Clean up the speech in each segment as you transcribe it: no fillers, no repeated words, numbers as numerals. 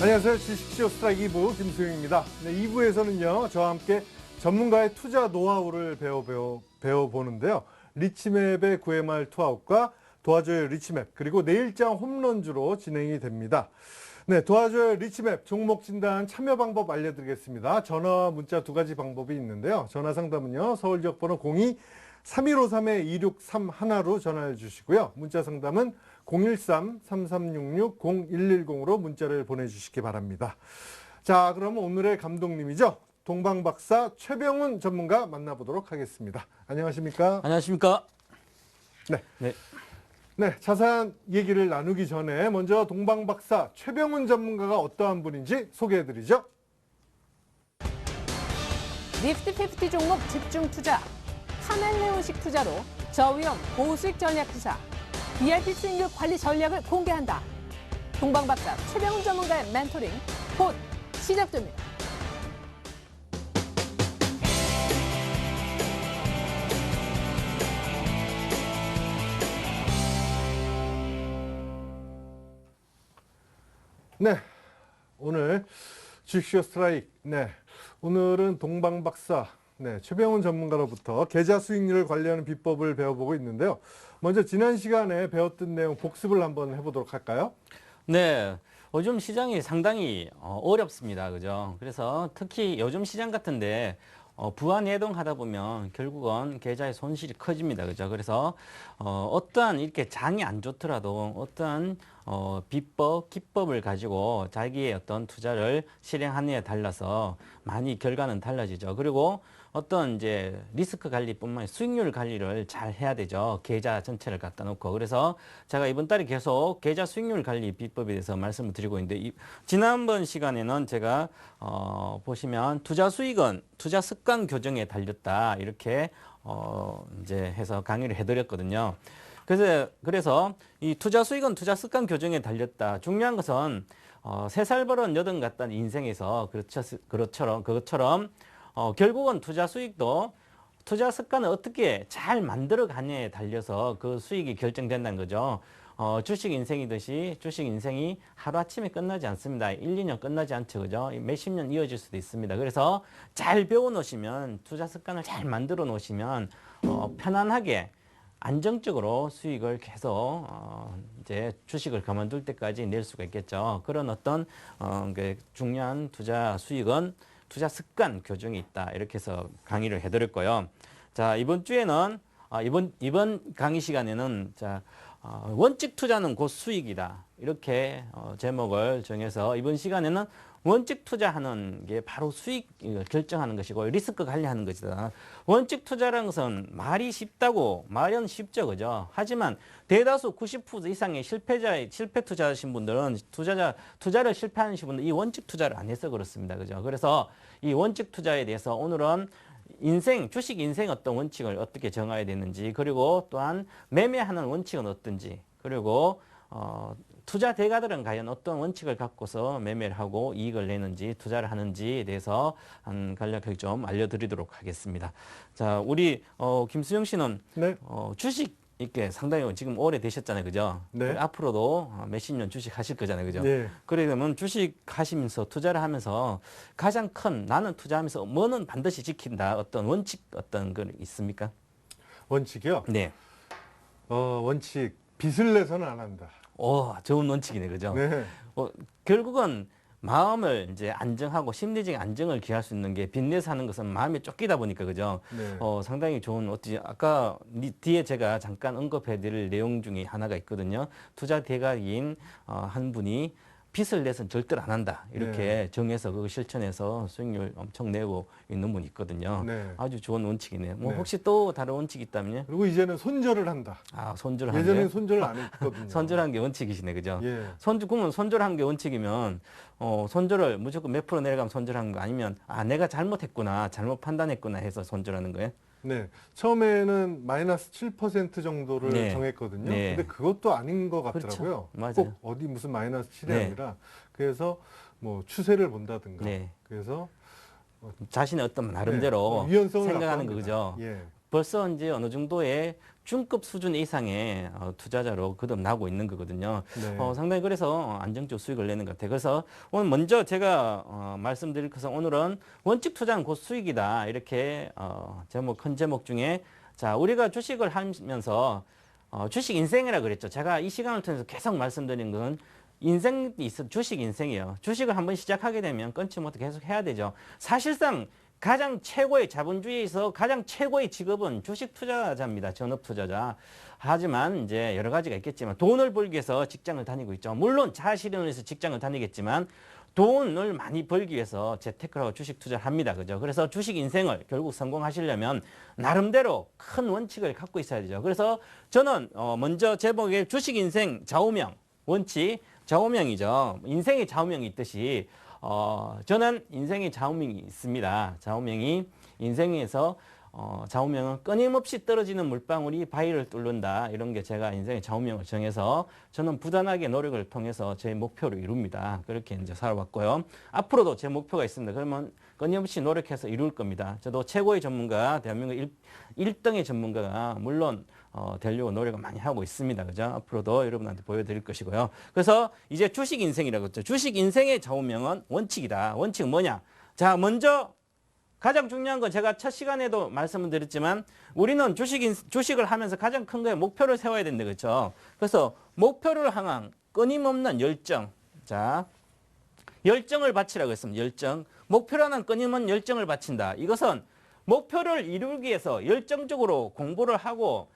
안녕하세요. 주식쇼 스트라이크 2부 김수영입니다. 네, 2부에서는요. 저와 함께 전문가의 투자 노하우를 배워보는데요. 리치맵의 9회말 투아웃과 도와줘요 리치맵 그리고 내일장 홈런주로 진행이 됩니다. 네, 도와줘요 리치맵 종목 진단 참여 방법 알려드리겠습니다. 전화 문자 두 가지 방법이 있는데요. 전화 상담은요. 서울 지역 번호 02-3153-2631로 전화해 주시고요. 문자 상담은 013-3366-0110으로 문자를 보내주시기 바랍니다. 자, 그럼 오늘의 감독님이죠. 동방박사 최병훈 전문가 만나보도록 하겠습니다. 안녕하십니까? 안녕하십니까? 네. 네. 네, 자세한 얘기를 나누기 전에 먼저 동방박사 최병훈 전문가가 어떠한 분인지 소개해드리죠. 니프티 50 종목 집중 투자, 카멜레온식 투자로 저위험 고수익 전략 투자, VIP 수익률 관리 전략을 공개한다. 동방박사 최병훈 전문가의 멘토링 곧 시작됩니다. 네, 오늘 주식쇼 스트라이크. 네, 오늘은 동방박사 최병훈 전문가로부터 계좌 수익률을 관리하는 비법을 배워보고 있는데요. 먼저 지난 시간에 배웠던 내용 복습을 한번 해보도록 할까요? 네. 요즘 시장이 상당히 어렵습니다. 그죠? 그래서 특히 요즘 시장 같은데 부안 예동하다 보면 결국은 계좌의 손실이 커집니다. 그죠? 그래서 어떠한 이렇게 장이 안 좋더라도 어떠한 비법, 기법을 가지고 자기의 어떤 투자를 실행하느냐에 달라서 많이 결과는 달라지죠. 그리고 어떤 이제 리스크 관리뿐만 아니라 수익률 관리를 잘 해야 되죠. 계좌 전체를 갖다 놓고. 그래서 제가 이번 달에 계속 계좌 수익률 관리 비법에 대해서 말씀을 드리고 있는데 지난번 시간에는 제가 보시면 투자 수익은 투자 습관 교정에 달렸다. 이렇게 이제 해서 강의를 해드렸거든요. 그래서 이 투자 수익은 투자 습관 교정에 달렸다. 중요한 것은 3살 버릇 여든 같다는 인생에서 그것처럼 결국은 투자 수익도 투자 습관을 어떻게 잘 만들어 가냐에 달려서 그 수익이 결정된다는 거죠. 주식 인생이듯이 주식 인생이 하루아침에 끝나지 않습니다. 1, 2년 끝나지 않죠. 그죠? 몇십 년 이어질 수도 있습니다. 그래서 잘 배워 놓으시면 투자 습관을 잘 만들어 놓으시면 편안하게 안정적으로 수익을 계속 이제 주식을 그만둘 때까지 낼 수가 있겠죠. 그런 어떤 중요한 투자 수익은 투자 습관 교정이 있다. 이렇게 해서 강의를 해드렸고요. 자, 이번 주에는 이번 강의 시간에는 원칙 투자는 곧 수익이다. 이렇게 제목을 정해서 이번 시간에는 원칙 투자하는 게 바로 수익을 결정하는 것이고 리스크 관리하는 것이다. 원칙 투자라는 것은 말이 쉽다고 말은 쉽죠. 그죠? 하지만 대다수 90% 이상의 실패 투자하신 분들은 투자를 실패하신 분들은 이 원칙 투자를 안 해서 그렇습니다. 그죠? 그래서 이 원칙 투자에 대해서 오늘은 주식 인생 어떤 원칙을 어떻게 정해야 되는지, 그리고 또한 매매하는 원칙은 어떤지, 그리고 투자 대가들은 과연 어떤 원칙을 갖고서 매매를 하고 이익을 내는지, 투자를 하는지에 대해서 간략하게 좀 알려드리도록 하겠습니다. 자, 우리 김수영 씨는 네. 주식 이렇게 상당히 지금 오래 되셨잖아요, 그죠? 네. 앞으로도 몇십 년 주식 하실 거잖아요, 그죠? 네. 그러면 주식 하시면서 투자를 하면서 가장 큰 나는 투자하면서 뭐는 반드시 지킨다 어떤 원칙 어떤 거 있습니까? 원칙이요? 네. 원칙 빚을 내서는 안 한다. 좋은 원칙이네, 그죠? 네. 결국은 마음을 이제 안정하고 심리적인 안정을 기할 수 있는 게 빚내서 하는 것은 마음에 쫓기다 보니까, 그죠? 네. 상당히 좋은, 아까 뒤에 제가 잠깐 언급해 드릴 내용 중에 하나가 있거든요. 투자 대가인 한 분이 빚을 내서는 절대로 안 한다. 이렇게 네. 정해서 그거 실천해서 수익률 엄청 내고 있는 분이 있거든요. 네. 아주 좋은 원칙이네요. 네. 혹시 또 다른 원칙이 있다면요? 그리고 이제는 손절을 한다. 손절을 하는 예전에는 게 손절을 안 했거든요. 손절한 게 원칙이시네, 그죠? 예. 그러면 손절한 게 원칙이면 손절을 무조건 몇 프로 내려가면 손절하는 거 아니면 내가 잘못했구나, 잘못 판단했구나 해서 손절하는 거예요? 네. 처음에는 마이너스 7% 정도를 네. 정했거든요. 네. 근데 그것도 아닌 것 같더라고요. 그렇죠. 맞아요. 꼭 어디 무슨 마이너스 7이 네. 아니라 그래서 뭐 추세를 본다든가. 네. 그래서 자신의 어떤 나름대로 유연성을 생각하는 갖고 거죠. 합니다. 예. 벌써 이제 어느 정도의 중급 수준 이상의 투자자로 거듭나고 있는 거거든요. 네. 상당히 그래서 안정적 수익을 내는 것 같아요. 그래서 오늘 먼저 제가 말씀드릴 것은 오늘은 원칙 투자는 곧 수익이다. 이렇게 큰 제목 중에 자, 우리가 주식을 하면서 주식 인생이라 그랬죠. 제가 이 시간을 통해서 계속 말씀드린 건 인생이 있어 주식 인생이에요. 주식을 한번 시작하게 되면 끊지 못해 계속 해야 되죠. 사실상 가장 최고의 자본주의에서 가장 최고의 직업은 주식 투자자입니다. 전업 투자자. 하지만 이제 여러 가지가 있겠지만 돈을 벌기 위해서 직장을 다니고 있죠. 물론 자아실현을 위해서 직장을 다니겠지만 돈을 많이 벌기 위해서 재테크를 하고 주식 투자를 합니다. 그죠? 그래서 주식 인생을 결국 성공하시려면 나름대로 큰 원칙을 갖고 있어야 되죠. 그래서 저는 먼저 제목에 주식 인생 좌우명 원칙 좌우명이죠. 인생의 좌우명이 있듯이 저는 인생의 좌우명이 있습니다. 좌우명이 인생에서 좌우명은 끊임없이 떨어지는 물방울이 바위를 뚫는다. 이런 게 제가 인생의 좌우명을 정해서 저는 부단하게 노력을 통해서 제 목표를 이룹니다. 그렇게 이제 살아왔고요. 앞으로도 제 목표가 있습니다. 그러면 끊임없이 노력해서 이룰 겁니다. 저도 최고의 전문가, 대한민국 1등의 전문가가 물론 되려고 노력을 많이 하고 있습니다. 그죠? 앞으로도 여러분한테 보여드릴 것이고요. 그래서 이제 주식 인생이라고 했죠. 주식 인생의 좌우명은 원칙이다. 원칙은 뭐냐? 자, 먼저 가장 중요한 건 제가 첫 시간에도 말씀을 드렸지만 우리는 주식을 하면서 가장 큰 거에 목표를 세워야 된다. 그렇죠? 그래서 목표를 향한 끊임없는 열정. 자, 열정을 바치라고 했습니다. 열정. 목표라는 끊임없는 열정을 바친다. 이것은 목표를 이루기 위해서 열정적으로 공부를 하고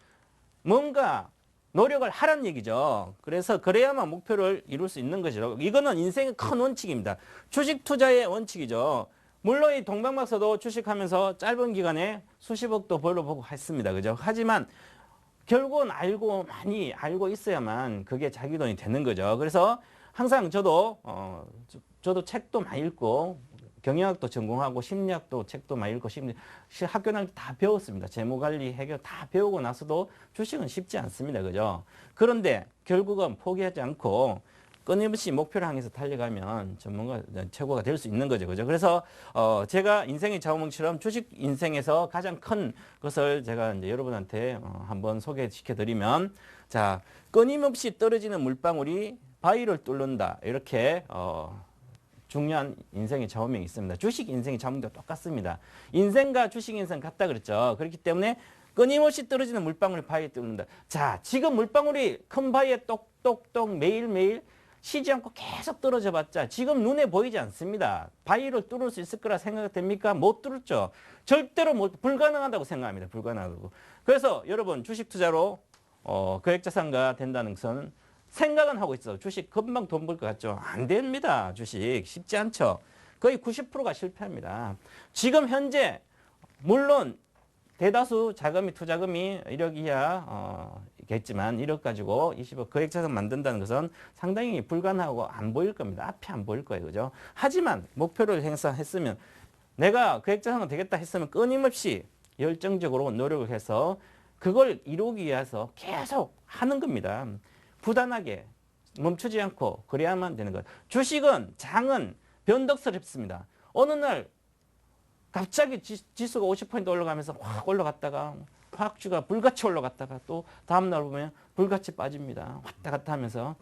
뭔가 노력을 하라는 얘기죠. 그래서 그래야만 목표를 이룰 수 있는 것이죠. 이거는 인생의 큰 원칙입니다. 주식 투자의 원칙이죠. 물론 이 동방박사도 주식하면서 짧은 기간에 수십억도 벌어보고 했습니다. 그죠? 하지만 결국은 많이 알고 있어야만 그게 자기 돈이 되는 거죠. 그래서 항상 저도 책도 많이 읽고 경영학도 전공하고 심리학도 책도 많이 읽고 학교 다닐 때 다 배웠습니다. 재무관리, 해결 다 배우고 나서도 주식은 쉽지 않습니다. 그죠? 그런데 결국은 포기하지 않고 끊임없이 목표를 향해서 달려가면 전문가 최고가 될 수 있는 거죠. 그죠? 그래서 제가 인생의 좌우명처럼 주식 인생에서 가장 큰 것을 제가 이제 여러분한테 한번 소개시켜 드리면 자, 끊임없이 떨어지는 물방울이 바위를 뚫는다. 이렇게 중요한 인생의 좌우명이 있습니다. 주식 인생의 좌우명도 똑같습니다. 인생과 주식 인생 같다 그랬죠. 그렇기 때문에 끊임없이 떨어지는 물방울이 바위에 뚫는다. 자, 지금 물방울이 큰 바위에 똑똑똑 매일매일 쉬지 않고 계속 떨어져 봤자 지금 눈에 보이지 않습니다. 바위를 뚫을 수 있을 거라 생각됩니까? 못 뚫었죠. 절대로 불가능하다고 생각합니다. 불가능하다고. 그래서 여러분 주식 투자로 거액자산가 된다는 것은 생각은 하고 있어. 주식 금방 돈 벌 것 같죠? 안 됩니다. 주식 쉽지 않죠. 거의 90%가 실패합니다. 지금 현재 물론 대다수 자금이 투자금이 1억 이하겠지만 1억 가지고 20억 거액자산 만든다는 것은 상당히 불가능하고 안 보일 겁니다. 앞이 안 보일 거예요. 그죠? 하지만 목표를 행사했으면 내가 거액자산가 되겠다 했으면 끊임없이 열정적으로 노력을 해서 그걸 이루기 위해서 계속 하는 겁니다. 부단하게 멈추지 않고 그래야만 되는 거예요. 주식은 장은 변덕스럽습니다. 어느 날 갑자기 지수가 50% 올라가면서 확 올라갔다가 확 주가 불같이 올라갔다가 또 다음날 보면 불같이 빠집니다. 왔다 갔다 하면서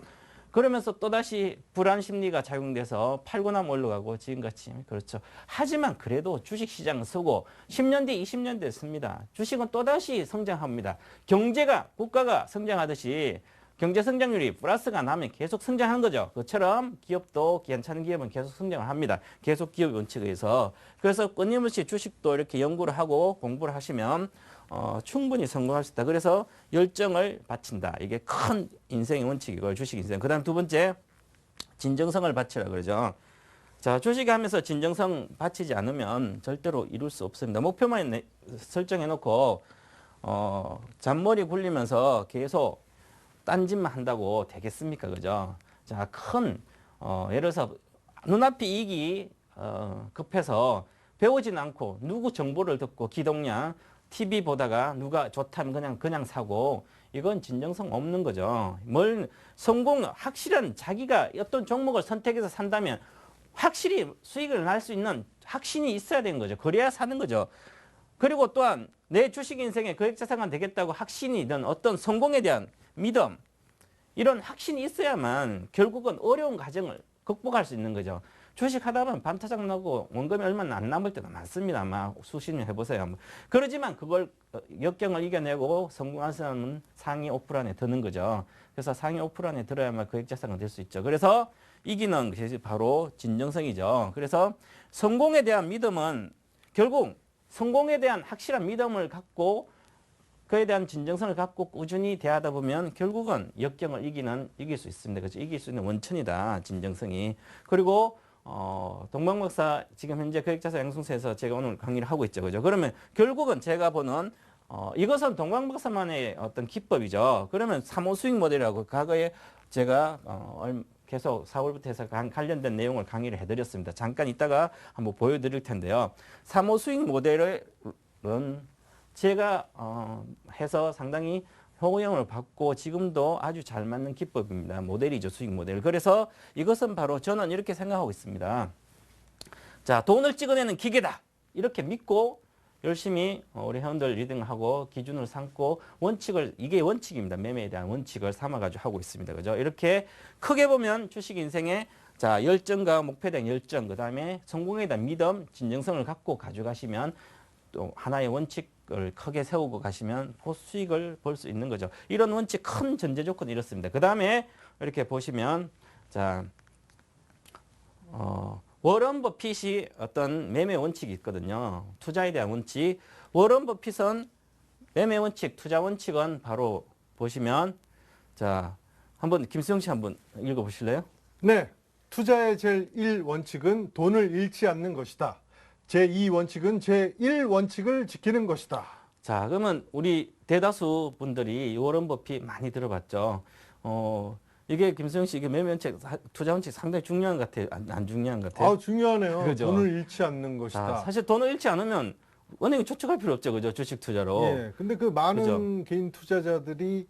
그러면서 또다시 불안 심리가 작용돼서 팔고 나면 올라가고 지금같이 그렇죠. 하지만 그래도 주식시장은 서고 10년 뒤 20년 됐습니다. 주식은 또다시 성장합니다. 경제가 국가가 성장하듯이 경제 성장률이 플러스가 나면 계속 성장하는 거죠. 그처럼 기업도 괜찮은 기업은 계속 성장을 합니다. 계속 기업 원칙에 의해서. 그래서 끊임없이 주식도 이렇게 연구를 하고 공부를 하시면 충분히 성공할 수 있다. 그래서 열정을 바친다. 이게 큰 인생의 원칙이고 주식 인생. 그 다음 두 번째 진정성을 바치라 그러죠. 자, 주식하면서 진정성 바치지 않으면 절대로 이룰 수 없습니다. 목표만 설정해 놓고 잔머리 굴리면서 계속 딴짓만 한다고 되겠습니까? 그죠? 자, 예를 들어서 눈앞이 이익이 급해서 배우진 않고 누구 정보를 듣고 기동량 TV 보다가 누가 좋다면 그냥 사고 이건 진정성 없는 거죠. 확실한 자기가 어떤 종목을 선택해서 산다면 확실히 수익을 날 수 있는 확신이 있어야 되는 거죠. 그래야 사는 거죠. 그리고 또한 내 주식 인생에 거액자산가 되겠다고 확신이든 어떤 성공에 대한 믿음, 이런 확신이 있어야만 결국은 어려운 과정을 극복할 수 있는 거죠. 주식하다 보면 반타작 나고 원금이 얼마 안 남을 때가 많습니다. 아마 수십 년 해보세요. 그러지만 그걸 역경을 이겨내고 성공한 사람은 상위 5% 안에 드는 거죠. 그래서 상위 5% 안에 들어야만 거액자산가 될 수 있죠. 그래서 이기는 것이 바로 진정성이죠. 그래서 성공에 대한 믿음은 결국 성공에 대한 확실한 믿음을 갖고 그에 대한 진정성을 갖고 꾸준히 대하다 보면 결국은 역경을 이길 수 있습니다. 그렇죠? 이길 수 있는 원천이다. 진정성이. 그리고 동방 박사 지금 현재 거액자산 양성소에서 제가 오늘 강의를 하고 있죠. 그죠? 그러면 결국은 제가 보는 이것은 동방 박사만의 어떤 기법이죠. 그러면 3호 수익 모델이라고 과거에 제가 계속 4월부터 해서 관련된 내용을 강의를 해드렸습니다. 잠깐 이따가 한번 보여드릴 텐데요. 3호 수익 모델은 제가 해서 상당히 호응을 받고 지금도 아주 잘 맞는 기법입니다. 모델이죠. 수익 모델. 그래서 이것은 바로 저는 이렇게 생각하고 있습니다. 자, 돈을 찍어내는 기계다. 이렇게 믿고 열심히 우리 회원들 리딩하고 기준을 삼고 원칙을, 이게 원칙입니다. 매매에 대한 원칙을 삼아가지고 하고 있습니다. 그죠? 이렇게 크게 보면 주식 인생에 자, 열정과 목표에 대한 열정, 그 다음에 성공에 대한 믿음, 진정성을 갖고 가져가시면 또 하나의 원칙을 크게 세우고 가시면 수익을 볼 수 있는 거죠. 이런 원칙 큰 전제 조건이 이렇습니다. 그 다음에 이렇게 보시면 자, 워런 버핏이 어떤 매매 원칙이 있거든요. 투자에 대한 원칙. 워런 버핏은 매매 원칙, 투자 원칙은 바로 보시면 자, 한번 김수영 씨 한번 읽어보실래요? 네. 투자의 제1원칙은 돈을 잃지 않는 것이다. 제2원칙은 제1원칙을 지키는 것이다. 자, 그러면 우리 대다수 분들이 워런 버핏 많이 들어봤죠. 이게 김수영 씨, 이게 매매 원칙, 투자 원칙 상당히 중요한 것 같아요. 안 중요한 것 같아요. 중요하네요. 그죠? 돈을 잃지 않는 것이다. 자, 사실 돈을 잃지 않으면 은행에 저축할 필요 없죠. 그죠? 주식 투자로. 예. 근데 그 많은 그죠? 개인 투자자들이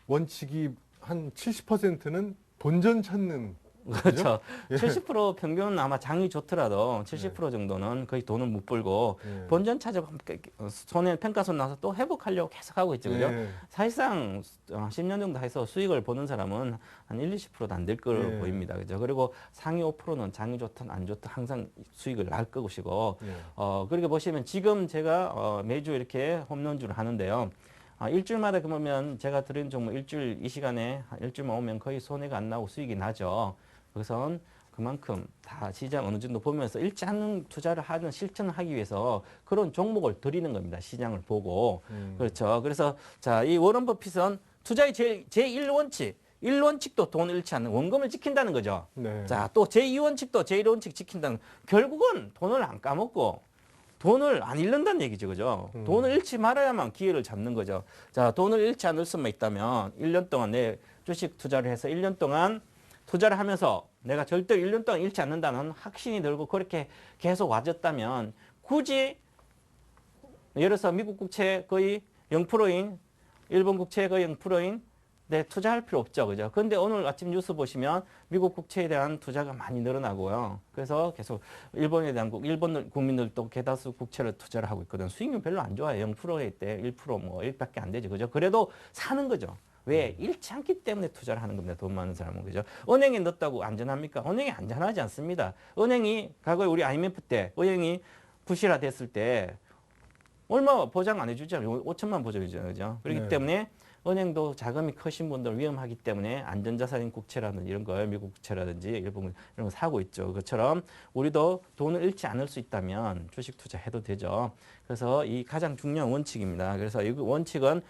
원칙이 한 70%는 본전 찾는. 그렇죠. 예. 70% 평균은 아마 장이 좋더라도 70% 정도는 거의 돈을 못 벌고 예. 본전 찾아 손해 평가손 나서 또 회복하려고 계속 하고 있죠. 그죠? 예. 사실상 10년 정도 해서 수익을 보는 사람은 한 1-20%도 안 될 거로 예. 보입니다. 그죠? 그리고 상위 5%는 장이 좋든 안 좋든 항상 수익을 날 것이고 예. 그렇게 보시면 지금 제가 매주 이렇게 홈런주를 하는데요. 일주일마다 그러면 제가 드리는 종목 일주일 이 시간에 일주일만 오면 거의 손해가 안 나고 수익이 나죠. 그것은 그만큼 다 시장 어느 정도 보면서 잃지 않는 투자를 하는 실천을 하기 위해서 그런 종목을 드리는 겁니다. 시장을 보고. 그렇죠. 그래서 자, 이 워런 버핏은 투자의 제1원칙, 1원칙도 돈을 잃지 않는 원금을 지킨다는 거죠. 네. 자, 또 제2원칙도 제1원칙 지킨다는 결국은 돈을 안 까먹고 돈을 안 잃는다는 얘기죠. 그죠? 돈을 잃지 말아야만 기회를 잡는 거죠. 자, 돈을 잃지 않을 수만 있다면 1년 동안 내 주식 투자를 해서 1년 동안 투자를 하면서 내가 절대 1년 동안 잃지 않는다는 확신이 들고 그렇게 계속 와줬다면 굳이 예를 들어서 미국 국채 거의 0%인 일본 국채 거의 0%인 네, 투자할 필요 없죠. 그죠? 그런데 오늘 아침 뉴스 보시면 미국 국채에 대한 투자가 많이 늘어나고요. 그래서 계속 일본에 대한 일본 국민들도 대다수 국채를 투자를 하고 있거든. 수익률 별로 안 좋아요. 0%일 때 1% 뭐 1밖에 안 되죠. 그죠? 그래도 사는 거죠. 왜? 잃지 않기 때문에 투자를 하는 겁니다. 돈 많은 사람은. 그죠? 은행에 넣었다고 안전합니까? 은행이 안전하지 않습니다. 은행이 과거에 우리 IMF 때 은행이 부실화 됐을 때 얼마 보장 안 해주잖아요. 5천만 보장이잖아요. 그죠? 그렇기 네. 때문에 은행도 자금이 크신 분들 위험하기 때문에 안전자산인 국채라든지 이런 걸 미국 국채라든지 일본 이런 거 사고 있죠. 그것처럼 우리도 돈을 잃지 않을 수 있다면 주식 투자해도 되죠. 그래서 이 가장 중요한 원칙입니다. 그래서 이 원칙은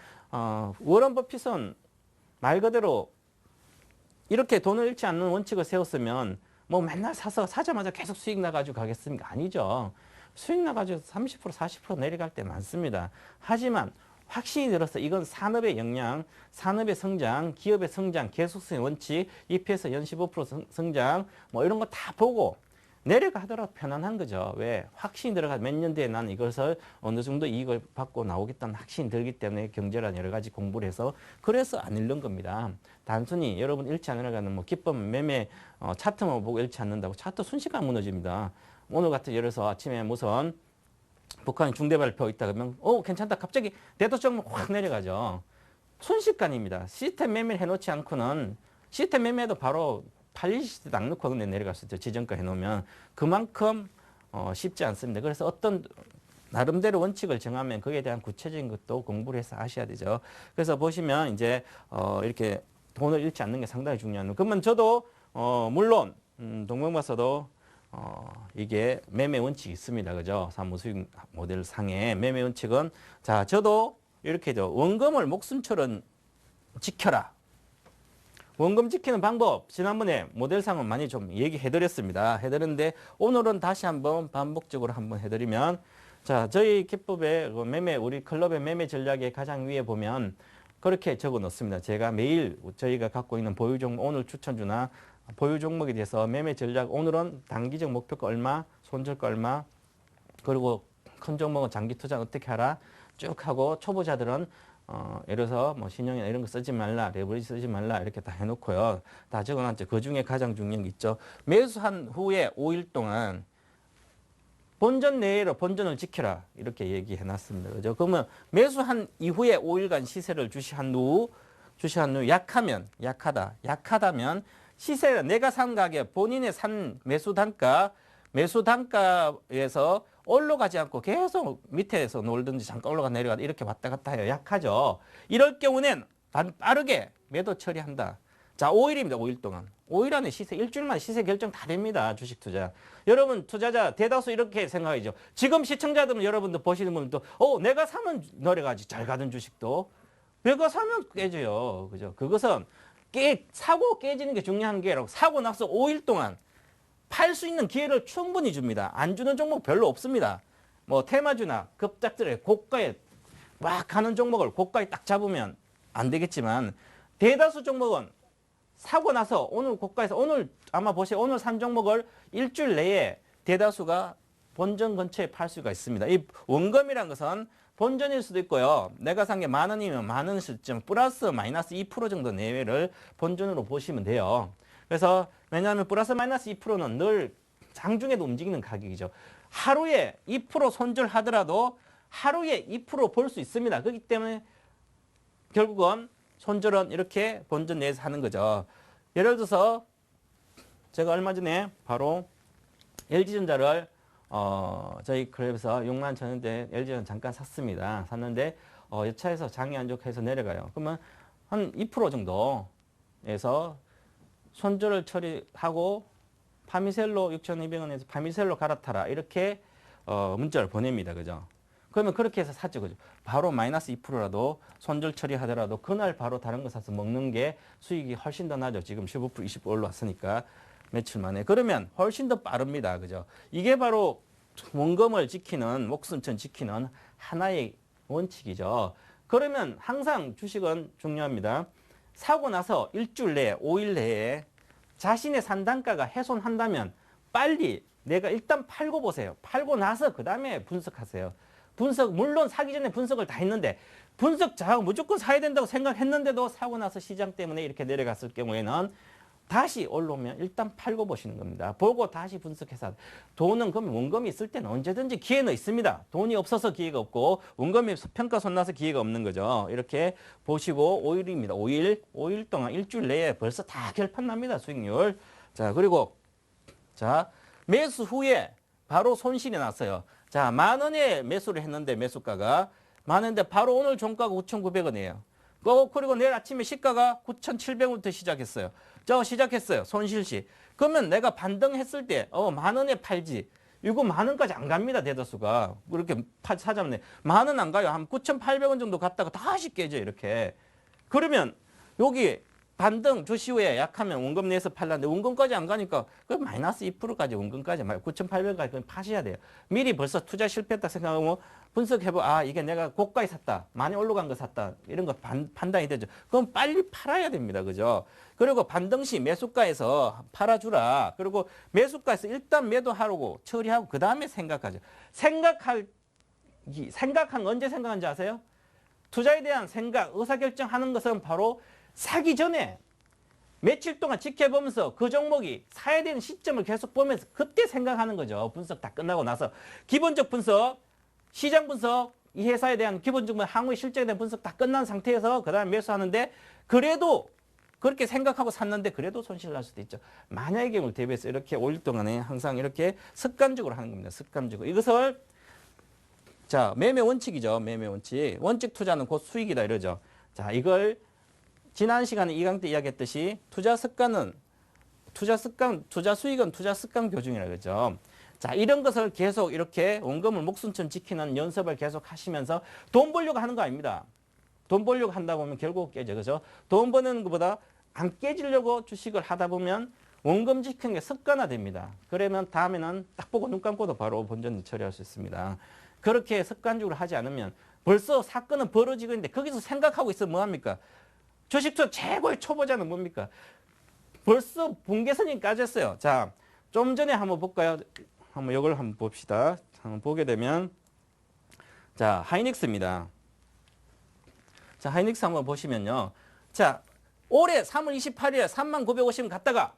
워런 버핏은 말 그대로 이렇게 돈을 잃지 않는 원칙을 세웠으면 뭐 맨날 사서 사자마자 계속 수익 나가지고 가겠습니까? 아니죠. 수익 나가지고 30% 40% 내려갈 때 많습니다. 하지만 확신이 들어서 이건 산업의 역량, 산업의 성장, 기업의 성장, 계속성의 원칙, EPS 연 15% 성장 뭐 이런 거 다 보고 내려가더라도 편안한 거죠. 왜? 확신이 들어가 몇 년 뒤에 나는 이것을 어느 정도 이익을 받고 나오겠다는 확신이 들기 때문에 경제란 여러 가지 공부를 해서 그래서 안 잃는 겁니다. 단순히 여러분 잃지 않으려는 뭐 기법 매매 차트만 보고 잃지 않는다고 차트 순식간 무너집니다. 오늘 같은 예를 들어서 아침에 무슨 북한이 중대 발표 있다 그러면 괜찮다. 갑자기 대도수 종목 확 내려가죠. 순식간입니다. 시스템 매매를 해놓지 않고는 시스템 매매도 바로 팔릴 시대도 안 넣고 근데 내려갈 수 있죠. 지정가 해놓으면 그만큼 쉽지 않습니다. 그래서 어떤 나름대로 원칙을 정하면 거기에 대한 구체적인 것도 공부를 해서 하셔야 되죠. 그래서 보시면 이제 이렇게 돈을 잃지 않는 게 상당히 중요한. 그러면 저도 물론 동명박사도 이게 매매 원칙이 있습니다. 그죠? 사무수익 모델 상의 매매 원칙은 자 저도 이렇게죠. 원금을 목숨처럼 지켜라. 원금 지키는 방법 지난번에 모델상은 많이 좀 얘기해드렸습니다. 해드렸는데 오늘은 다시 한번 반복적으로 한번 해드리면 자 저희 기법의 매매 우리 클럽의 매매 전략의 가장 위에 보면 그렇게 적어 놓습니다. 제가 매일 저희가 갖고 있는 보유 종목 오늘 추천주나 보유 종목에 대해서 매매 전략 오늘은 단기적 목표가 얼마 손절가 얼마 그리고 큰 종목은 장기 투자 어떻게 하라 쭉 하고 초보자들은 예를 들어서 뭐 신용이나 이런 거 쓰지 말라, 레버리지 쓰지 말라 이렇게 다 해놓고요. 다 적어놨죠. 그 중에 가장 중요한 게 있죠. 매수한 후에 5일 동안 본전 내외로 본전을 지켜라 이렇게 얘기해놨습니다. 그죠? 그러면 매수한 이후에 5일간 시세를 주시한 후 약하다면 시세 내가 산 가격 본인의 산 매수 단가에서 올라가지 않고 계속 밑에서 놀든지 잠깐 올라가 내려가 이렇게 왔다 갔다 해요. 약하죠. 이럴 경우는 빠르게 매도 처리한다. 자, 5일입니다. 5일 동안. 5일 안에 시세, 일주일만 시세 결정 다 됩니다. 주식 투자. 여러분 투자자 대다수 이렇게 생각하죠. 지금 시청자들은 여러분들 보시는 분들도 내가 사면 내려가지. 잘 가던 주식도. 내가 사면 깨져요. 그죠? 그것은 사고 깨지는 게 중요한 게 아니라 사고 나서 5일 동안 팔 수 있는 기회를 충분히 줍니다. 안 주는 종목 별로 없습니다. 뭐 테마주나 급작들의 고가에 막 가는 종목을 고가에 딱 잡으면 안 되겠지만 대다수 종목은 사고 나서 오늘 고가에서 오늘 아마 보세요. 오늘 산 종목을 일주일 내에 대다수가 본전 근처에 팔 수가 있습니다. 이 원금이란 것은 본전일 수도 있고요. 내가 산 게 10,000원이면 10,000원 시점 플러스 마이너스 2% 정도 내외를 본전으로 보시면 돼요. 그래서 왜냐하면 플러스 마이너스 2%는 늘 장중에도 움직이는 가격이죠. 하루에 2% 손절하더라도 하루에 2% 볼 수 있습니다. 그렇기 때문에 결국은 손절은 이렇게 본전 내에서 하는 거죠. 예를 들어서 제가 얼마 전에 바로 LG전자를 저희 클럽에서 6만 쳤는데 LG전자 잠깐 샀습니다. 샀는데 여차에서 장이 안 좋게 해서 내려가요. 그러면 한 2% 정도에서 손절을 처리하고 파미셀로 6,200원에서 파미셀로 갈아타라 이렇게 문자를 보냅니다. 그죠? 그러면 그렇게 해서 샀죠. 그죠? 바로 마이너스 2%라도 손절 처리하더라도 그날 바로 다른 거 사서 먹는 게 수익이 훨씬 더 나죠. 지금 15% 20% 올라왔으니까 며칠 만에. 그러면 훨씬 더 빠릅니다. 그죠? 이게 바로 원금을 지키는 목숨처럼 지키는 하나의 원칙이죠. 그러면 항상 주식은 중요합니다. 사고 나서 일주일 내에 5일 내에 자신의 산단가가 훼손한다면 빨리 내가 일단 팔고 보세요. 팔고 나서 그 다음에 분석하세요. 분석 물론 사기 전에 분석을 다 했는데 분석 자 무조건 사야 된다고 생각했는데도 사고 나서 시장 때문에 이렇게 내려갔을 경우에는 다시 올라오면 일단 팔고 보시는 겁니다. 보고 다시 분석해서 돈은 그럼 원금이 있을 때는 언제든지 기회는 있습니다. 돈이 없어서 기회가 없고 원금이 평가손 나서 기회가 없는 거죠. 이렇게 보시고 5일입니다. 5일 동안 일주일 내에 벌써 다 결판 납니다. 수익률. 자 그리고 자 매수 후에 바로 손실이 났어요. 자 10,000원에 매수를 했는데 매수가가 10,000원인데 바로 오늘 종가가 9,900원이에요. 그리고 내일 아침에 시가가 9,700원부터 시작했어요. 시작했어요. 손실시. 그러면 내가 반등했을 때 10,000원에 팔지. 이거 10,000원까지 안 갑니다. 대다수가. 그렇게 사자면 10,000원 안 가요. 한 9,800원 정도 갔다가 다시 깨져 이렇게. 그러면 여기 반등 주시 후에 약하면 원금 내에서 팔라는데 원금까지 안 가니까 그 마이너스 2%까지 원금까지 9,800원까지 파셔야 돼요. 미리 벌써 투자 실패했다 생각하면 분석해보 이게 내가 고가에 샀다. 많이 올라간 거 샀다. 이런 거 판단이 되죠. 그럼 빨리 팔아야 됩니다. 그죠? 그리고 반등 시 매수가에서 팔아주라. 그리고 매수가에서 일단 매도하라고 처리하고 그 다음에 생각하죠. 생각한 언제 생각한지 아세요? 투자에 대한 생각, 의사결정하는 것은 바로 사기 전에 며칠 동안 지켜보면서 그 종목이 사야 되는 시점을 계속 보면서 그때 생각하는 거죠. 분석 다 끝나고 나서. 기본적 분석 시장 분석, 이 회사에 대한 기본적인 향후의 실적에 대한 분석 다 끝난 상태에서 그 다음에 매수하는데 그래도 그렇게 생각하고 샀는데 그래도 손실 날 수도 있죠. 만약의 경우를 대비해서 이렇게 5일 동안에 항상 이렇게 습관적으로 하는 겁니다. 습관적으로. 이것을 자, 매매 원칙이죠. 매매 원칙. 원칙 투자는 곧 수익이다 이러죠. 자, 이걸 지난 시간에 이 강의 때 이야기했듯이 투자 수익은 투자 습관 교정이라고 그러죠. 자, 이런 것을 계속 이렇게 원금을 목숨처럼 지키는 연습을 계속 하시면서 돈 벌려고 하는 거 아닙니다. 돈 벌려고 한다 보면 결국 깨져. 그죠? 돈 버는 것보다 안 깨지려고 주식을 하다 보면 원금 지키는 게 습관화됩니다. 그러면 다음에는 딱 보고 눈 감고도 바로 본전 처리할 수 있습니다. 그렇게 습관적으로 하지 않으면 벌써 사건은 벌어지고 있는데 거기서 생각하고 있으면 뭐합니까? 주식 투자 최고의 초보자는 뭡니까? 벌써 분계선이 까졌어요. 자, 좀 전에 한번 볼까요? 한번 이걸 한번 봅시다. 한번 보게 되면 자, 하이닉스입니다. 자, 하이닉스 한번 보시면요. 자, 올해 3월 28일에 3950 갔다가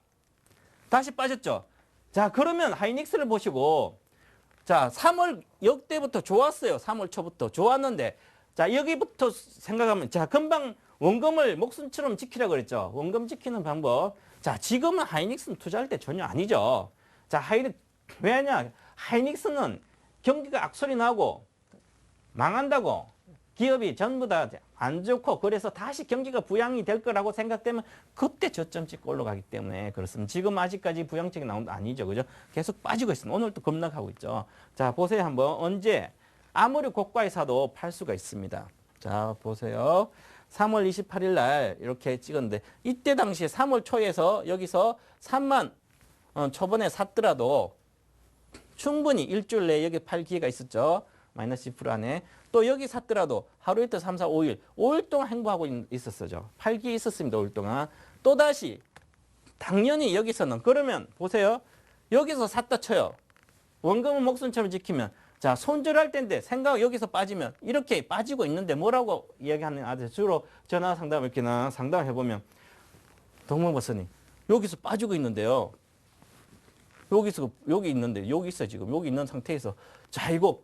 다시 빠졌죠. 자, 그러면 하이닉스를 보시고 자, 3월 역대부터 좋았어요. 3월 초부터 좋았는데 자, 여기부터 생각하면 자, 금방 원금을 목숨처럼 지키라고 그랬죠. 원금 지키는 방법. 자, 지금은 하이닉스는 투자할 때 전혀 아니죠. 자, 왜냐? 하이닉스는 경기가 악소리 나고 망한다고 기업이 전부 다 안 좋고 그래서 다시 경기가 부양이 될 거라고 생각되면 그때 저점 찍고 올라가기 때문에 그렇습니다. 지금 아직까지 부양책이 나온 거 아니죠. 그죠? 계속 빠지고 있습니다. 오늘 또 급락하고 있죠. 자, 보세요. 한번 언제 아무리 고가에 사도 팔 수가 있습니다. 자, 보세요. 3월 28일 날 이렇게 찍었는데 이때 당시에 3월 초에서 여기서 3만 초반에 샀더라도 충분히 일주일 내에 여기 팔 기회가 있었죠. 마이너스 10% 안에. 또 여기 샀더라도 하루 이틀 3, 4, 5일. 5일 동안 행보하고 있었어죠. 팔 기회 있었습니다. 5일 동안. 또다시 당연히 여기서는 그러면 보세요. 여기서 샀다 쳐요. 원금은 목숨처럼 지키면 자, 손절할 때인데 생각 여기서 빠지면 이렇게 빠지고 있는데 뭐라고 이야기하는 아들 주로 전화 상담 이렇게나 상담해 보면 동문버스님 여기서 빠지고 있는데요. 여기 있는데 여기 있어 지금 여기 있는 상태에서 자, 이거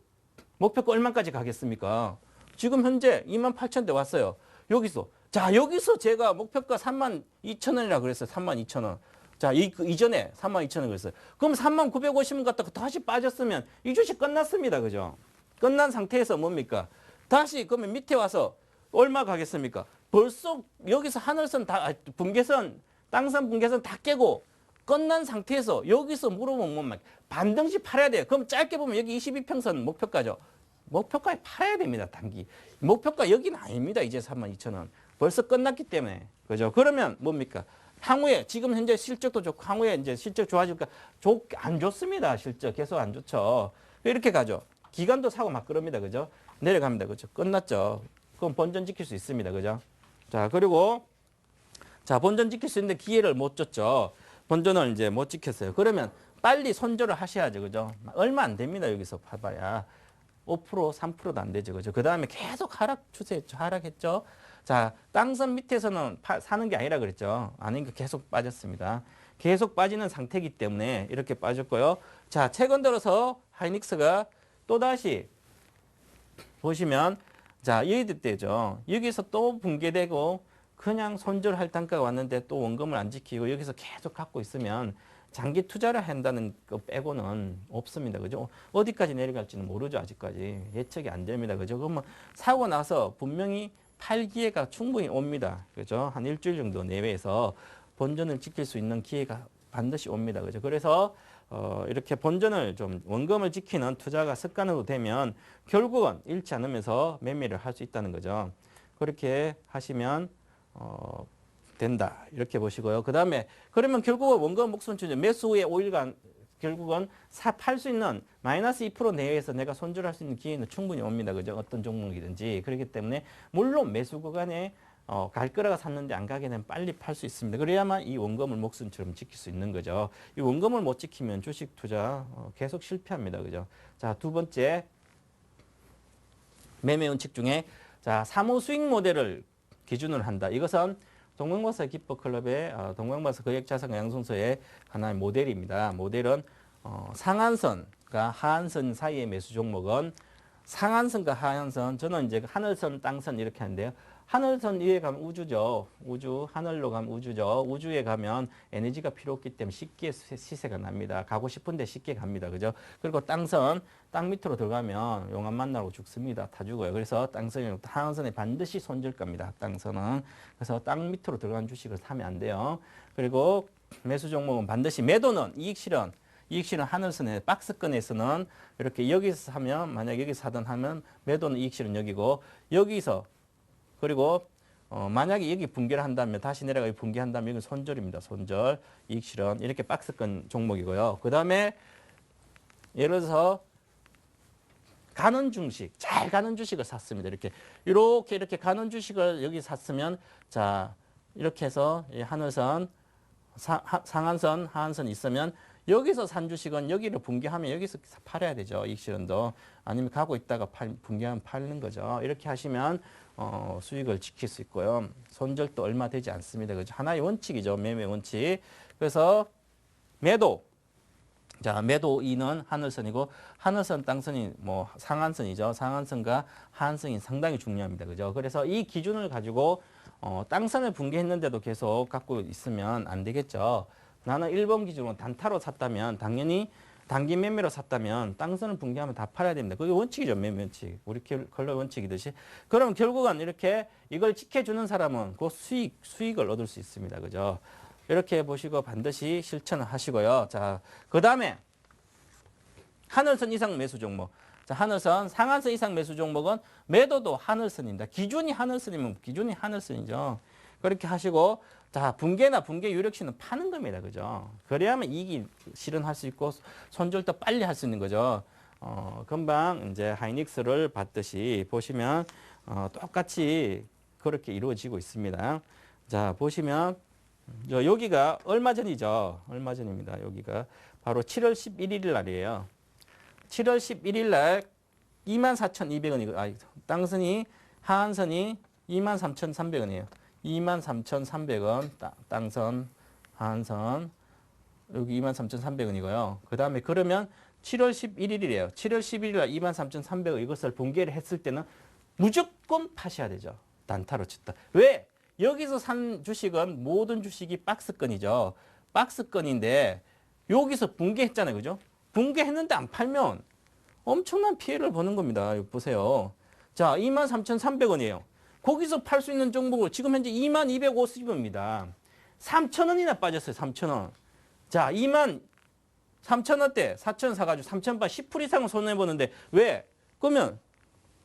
목표가 얼마까지 가겠습니까? 지금 현재 28,000대 왔어요. 여기서 자, 여기서 제가 목표가 32,000원이라 그랬어요. 32,000원. 자, 이전에 32,000원 그랬어요. 그럼 3950원 갔다가 다시 빠졌으면 이 주식 끝났습니다. 그죠? 끝난 상태에서 뭡니까? 다시 그러면 밑에 와서 얼마 가겠습니까? 벌써 여기서 하늘선 다 분계선, 땅선 분계선 다 깨고 끝난 상태에서 여기서 물어보면 뭡니까? 반등씩 팔아야 돼요. 그럼 짧게 보면 여기 22평선 목표가죠. 목표가에 팔아야 됩니다. 단기. 목표가 여기는 아닙니다. 이제 32,000원. 벌써 끝났기 때문에. 그죠? 그러면 뭡니까? 향후에 지금 현재 실적도 좋고 향후에 이제 실적 좋아질까? 안 좋습니다. 실적 계속 안 좋죠. 이렇게 가죠. 기간도 사고 막 그럽니다. 그죠? 내려갑니다. 그죠? 끝났죠. 그럼 본전 지킬 수 있습니다. 그죠? 자, 그리고 자, 본전 지킬 수 있는데 기회를 못 줬죠. 본전을 이제 못 지켰어요. 그러면 빨리 손절을 하셔야죠. 그죠? 얼마 안 됩니다. 여기서 봐봐야. 5%, 3%도 안 되죠. 그죠? 그 다음에 계속 하락 추세했죠. 하락했죠. 자, 땅선 밑에서는 사는 게 아니라 그랬죠. 아니니까 계속 빠졌습니다. 계속 빠지는 상태이기 때문에 이렇게 빠졌고요. 자, 최근 들어서 하이닉스가 또다시 보시면 자, 이들 때죠. 여기서 또 붕괴되고 그냥 손절할 단가가 왔는데 또 원금을 안 지키고 여기서 계속 갖고 있으면 장기 투자를 한다는 거 빼고는 없습니다. 그죠? 어디까지 내려갈지는 모르죠. 아직까지. 예측이 안 됩니다. 그죠? 그러면 사고 나서 분명히 팔 기회가 충분히 옵니다. 그죠? 한 일주일 정도 내외에서 본전을 지킬 수 있는 기회가 반드시 옵니다. 그죠? 그래서 이렇게 본전을 좀 원금을 지키는 투자가 습관으로 되면 결국은 잃지 않으면서 매매를 할 수 있다는 거죠. 그렇게 하시면 된다. 이렇게 보시고요. 그 다음에 그러면 결국은 원금 목숨 추진 매수 후에 5일간 결국은 팔 수 있는 마이너스 2% 내외에서 내가 손절할 수 있는 기회는 충분히 옵니다. 그죠? 어떤 종목이든지. 그렇기 때문에 물론 매수 구간에 갈 거라가 샀는데 안 가게 되면 빨리 팔 수 있습니다. 그래야만 이 원금을 목숨처럼 지킬 수 있는 거죠. 이 원금을 못 지키면 주식 투자 계속 실패합니다. 그죠? 자, 두 번째 매매 원칙 중에 자, 사무 수익 모델을 기준으로 한다. 이것은 동방바사 기법클럽의 동방바사 거액자산 양성소의 하나의 모델입니다. 모델은 상한선과 하한선 사이의 매수 종목은 상한선과 하한선, 저는 이제 하늘선, 땅선 이렇게 하는데요. 하늘선 위에 가면 우주죠. 우주, 하늘로 가면 우주죠. 우주에 가면 에너지가 필요 없기 때문에 쉽게 시세가 납니다. 가고 싶은데 쉽게 갑니다. 그죠? 그리고 땅선, 땅 밑으로 들어가면 용암 만나고 죽습니다. 다 죽어요. 그래서 땅선이, 하한선에 반드시 손질 겁니다. 땅선은. 그래서 땅 밑으로 들어간 주식을 사면 안 돼요. 그리고 매수 종목은 반드시 매도는 이익실현 하늘선에 박스권에서는 이렇게 여기서 사면 만약 여기서 사든 하면 매도는 이익실현 여기고 여기서 그리고 만약에 여기 붕괴를 한다면 다시 내려가 붕괴한다면 이건 손절입니다. 손절, 이익실현 이렇게 박스권 종목이고요. 그 다음에 예를 들어서 가는 주식, 잘 가는 주식을 샀습니다. 이렇게 가는 주식을 여기 샀으면 자 이렇게 해서 이 하늘선, 상한선, 하한선 있으면 여기서 산 주식은 여기를 붕괴하면 여기서 팔아야 되죠. 이익실현도. 아니면 가고 있다가 붕괴하면 팔는 거죠. 이렇게 하시면 수익을 지킬 수 있고요. 손절도 얼마 되지 않습니다. 그죠? 하나의 원칙이죠. 매매 원칙. 그래서 매도. 자, 매도 2는 하늘선이고 하늘선, 땅선이 뭐 상한선이죠. 상한선과 하한선이 상당히 중요합니다. 그죠? 그래서 이 기준을 가지고 땅선을 붕괴했는데도 계속 갖고 있으면 안 되겠죠. 나는 1번 기준으로 단타로 샀다면 당연히 단기 매매로 샀다면 땅선을 붕괴하면 다 팔아야 됩니다. 그게 원칙이죠. 매매 원칙. 우리 컬러 원칙이듯이. 그럼 결국은 이렇게 이걸 지켜주는 사람은 그 수익을 얻을 수 있습니다. 그죠? 이렇게 보시고 반드시 실천을 하시고요. 자, 그 다음에 하늘선 이상 매수 종목. 자, 하늘선, 상한선 이상 매수 종목은 매도도 하늘선입니다. 기준이 하늘선이면 기준이 하늘선이죠. 그렇게 하시고 자, 붕괴나 붕괴 유력시는 파는 겁니다. 그죠? 그래야만 이익이 실현할 수 있고 손절도 빨리 할 수 있는 거죠. 금방 이제 하이닉스를 봤듯이 보시면 똑같이 그렇게 이루어지고 있습니다. 자, 보시면 여기가 얼마 전이죠. 얼마 전입니다. 여기가 바로 7월 11일 날이에요. 7월 11일 날 24,200원이고 땅선이 하한선이 23,300원이에요. 23,300원 땅선, 하한선 여기 23,300원이고요. 그 다음에 그러면 7월 11일이에요. 7월 11일 날 23,300원 이것을 붕괴를 했을 때는 무조건 파셔야 되죠. 단타로 쳤다. 왜? 여기서 산 주식은 모든 주식이 박스권이죠. 박스권인데 여기서 붕괴했잖아요. 그죠? 붕괴했는데 안 팔면 엄청난 피해를 보는 겁니다. 여기 보세요. 자, 23,300원이에요. 거기서 팔 수 있는 종목을 지금 현재 2250원입니다. 3,000원이나 빠졌어요. 3,000원. 자, 23,000원대 4,000원 사가지고 3,000원 10% 이상은 손해보는데 왜? 그러면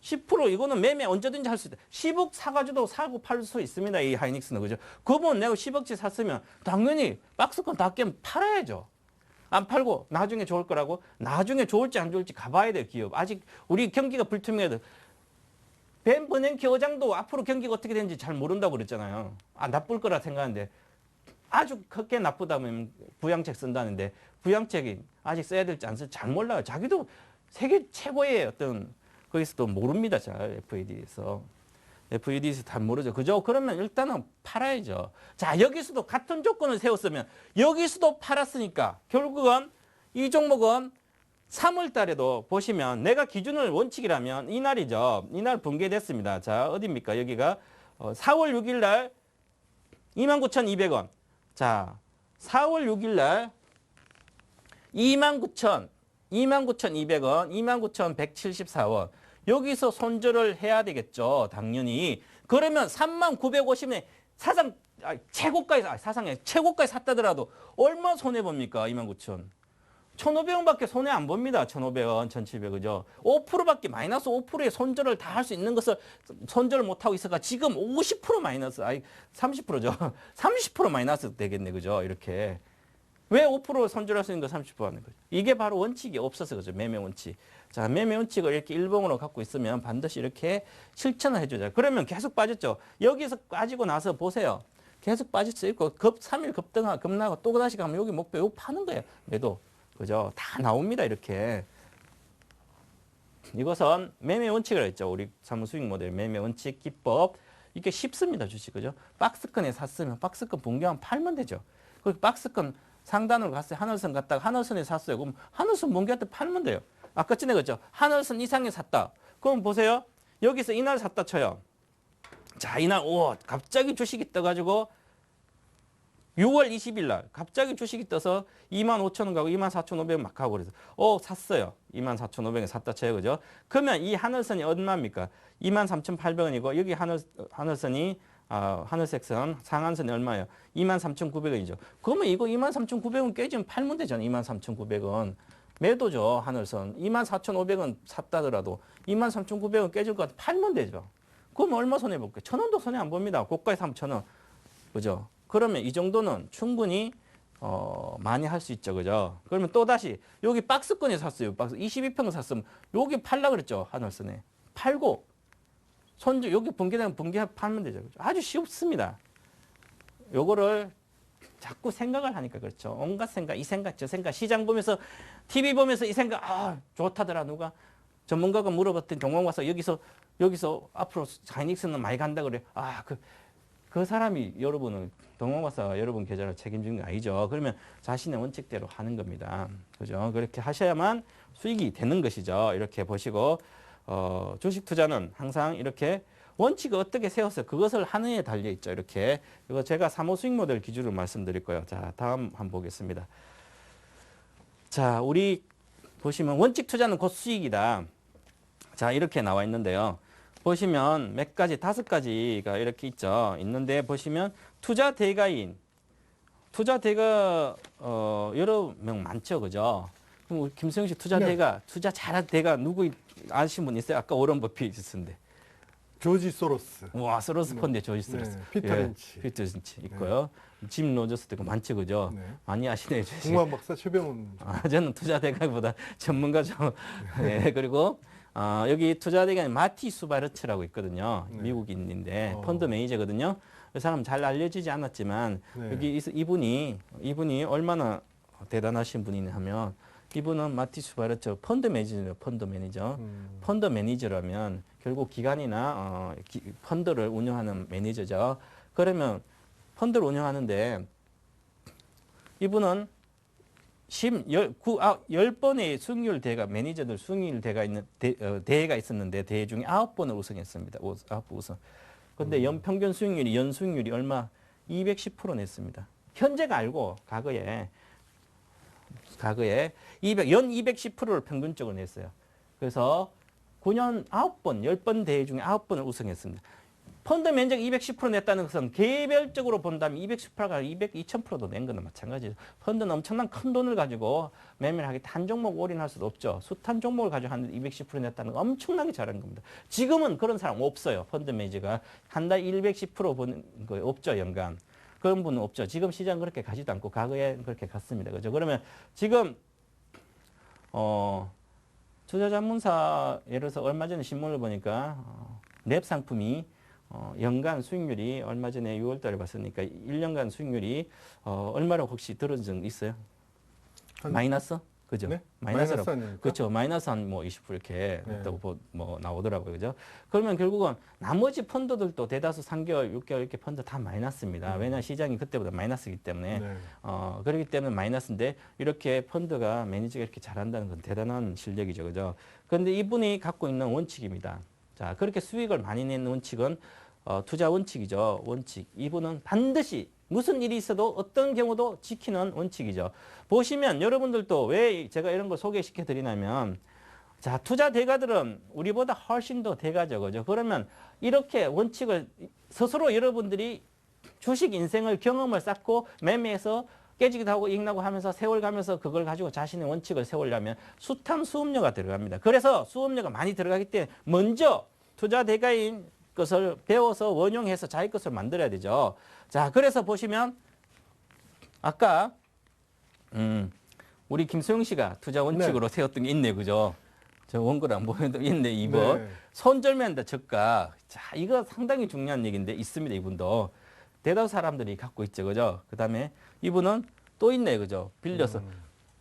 10% 이거는 매매 언제든지 할 수 있다. 10억 사가지고 사고 팔 수 있습니다. 이 하이닉스는. 그죠? 그분 내가 10억치 샀으면 당연히 박스권 다 깨면 팔아야죠. 안 팔고 나중에 좋을 거라고 나중에 좋을지 안 좋을지 가봐야 돼요. 기업. 아직 우리 경기가 불투명해도 벤 버냉키 의장도 앞으로 경기가 어떻게 되는지 잘 모른다고 그랬잖아요. 나쁠 거라 생각하는데 아주 크게 나쁘다면 부양책 쓴다는데 부양책이 아직 써야 될지 안 쓸지 잘 몰라요. 자기도 세계 최고의 어떤 거기서도 모릅니다. 자, FED에서 잘 모르죠. 그죠? 그러면 일단은 팔아야죠. 자, 여기서도 같은 조건을 세웠으면 여기서도 팔았으니까 결국은 이 종목은 3월 달에도 보시면 내가 기준을 원칙이라면 이날이죠. 이날 붕괴됐습니다. 자, 어디입니까? 여기가 4월 6일 날 29,200원. 자, 4월 6일 날 29,200원, 29,174원. 여기서 손절을 해야 되겠죠. 당연히. 그러면 39,950원에 사상 최고가에 샀다더라도 얼마 손해봅니까? 29,000. 1,500원밖에 손해 안 봅니다. 1,500원, 1,700원. 그죠? 5%밖에 마이너스 5%의 손절을 다 할 수 있는 것을 손절을 못하고 있어가 지금 50% 마이너스, 30%죠. 30% 마이너스 되겠네. 그죠? 이렇게. 왜 5% 손절할 수 있는 거 30% 하는 거죠? 이게 바로 원칙이 없어서 그죠. 매매 원칙. 자, 매매 원칙을 이렇게 일봉으로 갖고 있으면 반드시 이렇게 실천을 해주자. 그러면 계속 빠졌죠. 여기서 빠지고 나서 보세요. 계속 빠질 수 있고 3일 급등하고 또 다시 가면 여기 목표 여기 파는 거예요. 매도. 그죠? 다 나옵니다. 이렇게. 이것은 매매 원칙을 했죠. 우리 사무수익 모델 매매 원칙 기법. 이게 쉽습니다. 주식. 그죠? 박스권에 샀으면 박스권 붕괴하면 팔면 되죠. 그 박스권 상단으로 갔어요. 하늘선 갔다가 하늘선에 샀어요. 그럼 하늘선 붕괴할 때 팔면 돼요. 아까 전에 그랬죠. 하늘선 이상에 샀다. 그럼 보세요. 여기서 이날 샀다 쳐요. 자, 이날 갑자기 주식이 떠가지고 6월 20일 날 갑자기 주식이 떠서 25,000원 가고 24,500원 막 하고 그래서 샀어요. 24,500원 샀다 쳐요. 그죠? 그러면 이 하늘선이 얼마입니까? 23,800원이고 여기 하늘선이 하늘색선 상한선이 얼마예요? 23,900원이죠. 그러면 이거 23,900원 깨지면 팔면 되잖아요. 23,900원. 매도죠. 하늘선. 24,500원 샀다더라도 23,900원 깨질 것 같아 팔면 되죠. 그럼 얼마 손해볼게요? 1,000원도 손해 안 봅니다. 고가에 사면 1,000원. 그죠? 그러면 이 정도는 충분히 많이 할 수 있죠. 그죠? 그러면 또다시 여기 박스권에 샀어요. 박스 22평 샀으면 여기 팔라 그랬죠. 하늘선에. 팔고 여기 분개되면 분개 팔면 되죠. 그죠? 아주 쉽습니다. 요거를 자꾸 생각을 하니까 그렇죠. 온갖 생각, 이 생각, 저 생각, 시장 보면서 TV 보면서 이 생각, 좋다더라 누가. 전문가가 물어봤더니 동원 와서 여기서 앞으로 하이닉스는 많이 간다 그래. 그 사람이 여러분을 동원 와서 여러분 계좌를 책임지는 게 아니죠. 그러면 자신의 원칙대로 하는 겁니다. 그죠? 그렇게 하셔야만 수익이 되는 것이죠. 이렇게 보시고 주식 투자는 항상 이렇게 원칙을 어떻게 세워서 그것을 하느냐에 달려 있죠. 이렇게. 이거 제가 사모 수익 모델 기준으로 말씀드릴 거예요. 자, 다음 한번 보겠습니다. 자, 우리 보시면 원칙 투자는 곧 수익이다. 자, 이렇게 나와 있는데요. 보시면 몇 가지, 5가지가 이렇게 있는데 보시면 투자 대가인, 투자 대가 여러 명 많죠, 그죠? 그럼 우리 김수영 씨 투자 대가, 투자 잘한 대가 누구 아시는 분 있어요? 아까 오런 버핏 있었는데. 조지 소로스. 와, 소로스 펀드 조지 소로스. 피터 린치. 피터 린치 있고요. 짐 로저스도 있고 많죠, 그죠? 많이 아시네요. 공무원 박사 최병훈. 저는 투자 대가보다 전문가죠. 그리고 여기 투자 대가는 마티 수바르츠라고 있거든요. 미국인인데 펀드 매니저거든요. 그 사람 잘 알려지지 않았지만 여기 이분이 얼마나 대단하신 분이냐 하면 이분은 마티 수바르츠 펀드 매니저예요. 펀드 매니저. 펀드 매니저라면 결국 기관이나 펀드를 운영하는 매니저죠. 그러면 펀드를 운영하는데 이분은 10번의 수익률 대가, 매니저들 수익률 대가 있는 대회가 있었는데 대회 중에 9번을 우승했습니다. 9번 우승. 근데 연평균 수익률이, 연수익률이 얼마? 210% 냈습니다. 현재가 알고 과거에 연 210%를 평균적으로 냈어요. 그래서 9년 9번, 10번 대회 중에 9번을 우승했습니다. 펀드 면적 210% 냈다는 것은 개별적으로 본다면 210%가 2000%도 낸 거는 마찬가지죠. 펀드는 엄청난 큰 돈을 가지고 매매를 하기 한 종목 올인할 수도 없죠. 숱한 종목을 가지고 하는데 210% 냈다는 건 엄청나게 잘한 겁니다. 지금은 그런 사람 없어요. 펀드 매니저가 한 달 110% 버는 거 없죠, 연간. 그런 분은 없죠. 지금 시장 그렇게 가지도 않고 과거에 그렇게 갔습니다. 그죠? 그러면 지금 투자자문사 예를 들어서 얼마 전에 신문을 보니까 랩 상품이 연간 수익률이 얼마 전에 6월 달에 봤으니까 1년간 수익률이 얼마라고 혹시 들은 적 있어요? 마이너스? 그죠? 네? 마이너스라고. 마이너스 아닙니까? 그렇죠. 마이너스 한 뭐 20% 이렇게 했다고 나오더라고요. 그죠? 그러면 결국은 나머지 펀드들도 대다수 3개월, 6개월 이렇게 펀드 다 마이너스입니다. 왜냐하면 시장이 그때보다 마이너스이기 때문에. 그렇기 때문에 마이너스인데 이렇게 펀드가 매니저가 이렇게 잘한다는 건 대단한 실력이죠. 그죠? 그런데 이분이 갖고 있는 원칙입니다. 자, 그렇게 수익을 많이 내는 원칙은 투자 원칙이죠. 원칙. 이분은 반드시 무슨 일이 있어도 어떤 경우도 지키는 원칙이죠. 보시면 여러분들도 왜 제가 이런 걸 소개시켜 드리냐면 자, 투자 대가들은 우리보다 훨씬 더 대가죠. 그죠? 그러면 이렇게 원칙을 스스로 여러분들이 주식 인생을 경험을 쌓고 매매해서 깨지기도 하고 이익 나고 하면서 세월 가면서 그걸 가지고 자신의 원칙을 세우려면 숱한 수업료가 들어갑니다. 그래서 수업료가 많이 들어가기 때문에 먼저 투자 대가인 것을 배워서 원용해서 자기 것을 만들어야 되죠. 자, 그래서 보시면 아까 우리 김수영 씨가 투자 원칙으로 세웠던 게 있네, 그죠? 저 원고를 안 보여도 있네, 2번. 손절매한다 저가. 자, 이거 상당히 중요한 얘기인데 있습니다, 이분도. 대다수 사람들이 갖고 있죠, 그죠? 그 다음에 이분은 또 있네, 그죠? 빌려서.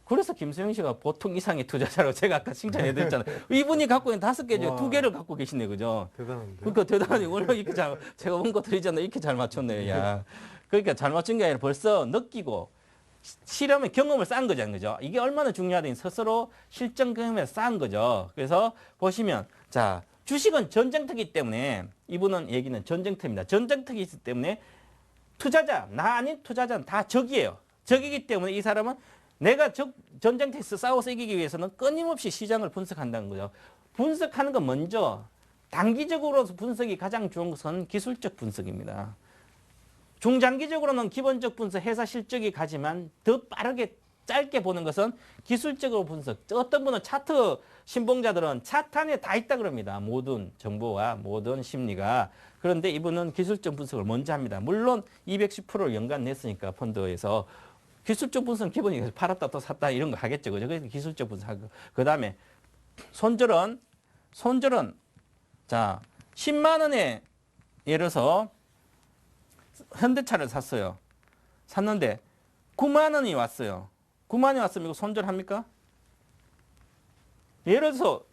그래서 김수영 씨가 보통 이상의 투자자라고 제가 아까 칭찬해드렸잖아요. 이분이 갖고 있는 5개 중에 2개를 갖고 계시네, 그죠? 대단한데. 그러니까 대단하네. 원래 이렇게 제가 원고 드리잖아요. 이렇게 잘 맞췄네요. 야. 그러니까 잘 맞춘 게 아니라 벌써 느끼고 실험의 경험을 쌓은 거잖아요. 그죠? 이게 얼마나 중요하더니 스스로 실전 경험에 쌓은 거죠. 그래서 보시면 자, 주식은 전쟁터이기 때문에 이분은 얘기는 전쟁터입니다. 전쟁터이기 때문에 투자자, 나 아닌 투자자는 다 적이에요. 적이기 때문에 이 사람은 내가 전쟁터에서 싸워서 이기기 위해서는 끊임없이 시장을 분석한다는 거죠. 분석하는 건 먼저 단기적으로 분석이 가장 좋은 것은 기술적 분석입니다. 중장기적으로는 기본적 분석, 회사 실적이 가지만 더 빠르게 짧게 보는 것은 기술적으로 분석. 어떤 분은 차트 신봉자들은 차트 안에 다 있다 그럽니다. 모든 정보와 모든 심리가. 그런데 이분은 기술적 분석을 먼저 합니다. 물론 210%를 연간 냈으니까 펀드에서 기술적 분석은 기본이에요. 팔았다 또 샀다 이런 거 하겠죠. 그죠? 그래서 기술적 분석하고. 그 다음에 손절은 자 10만 원에 예를 들어서 현대차를 샀어요. 샀는데 9만 원이 왔어요. 9만 원이 왔으면 이거 손절합니까? 예를 들어서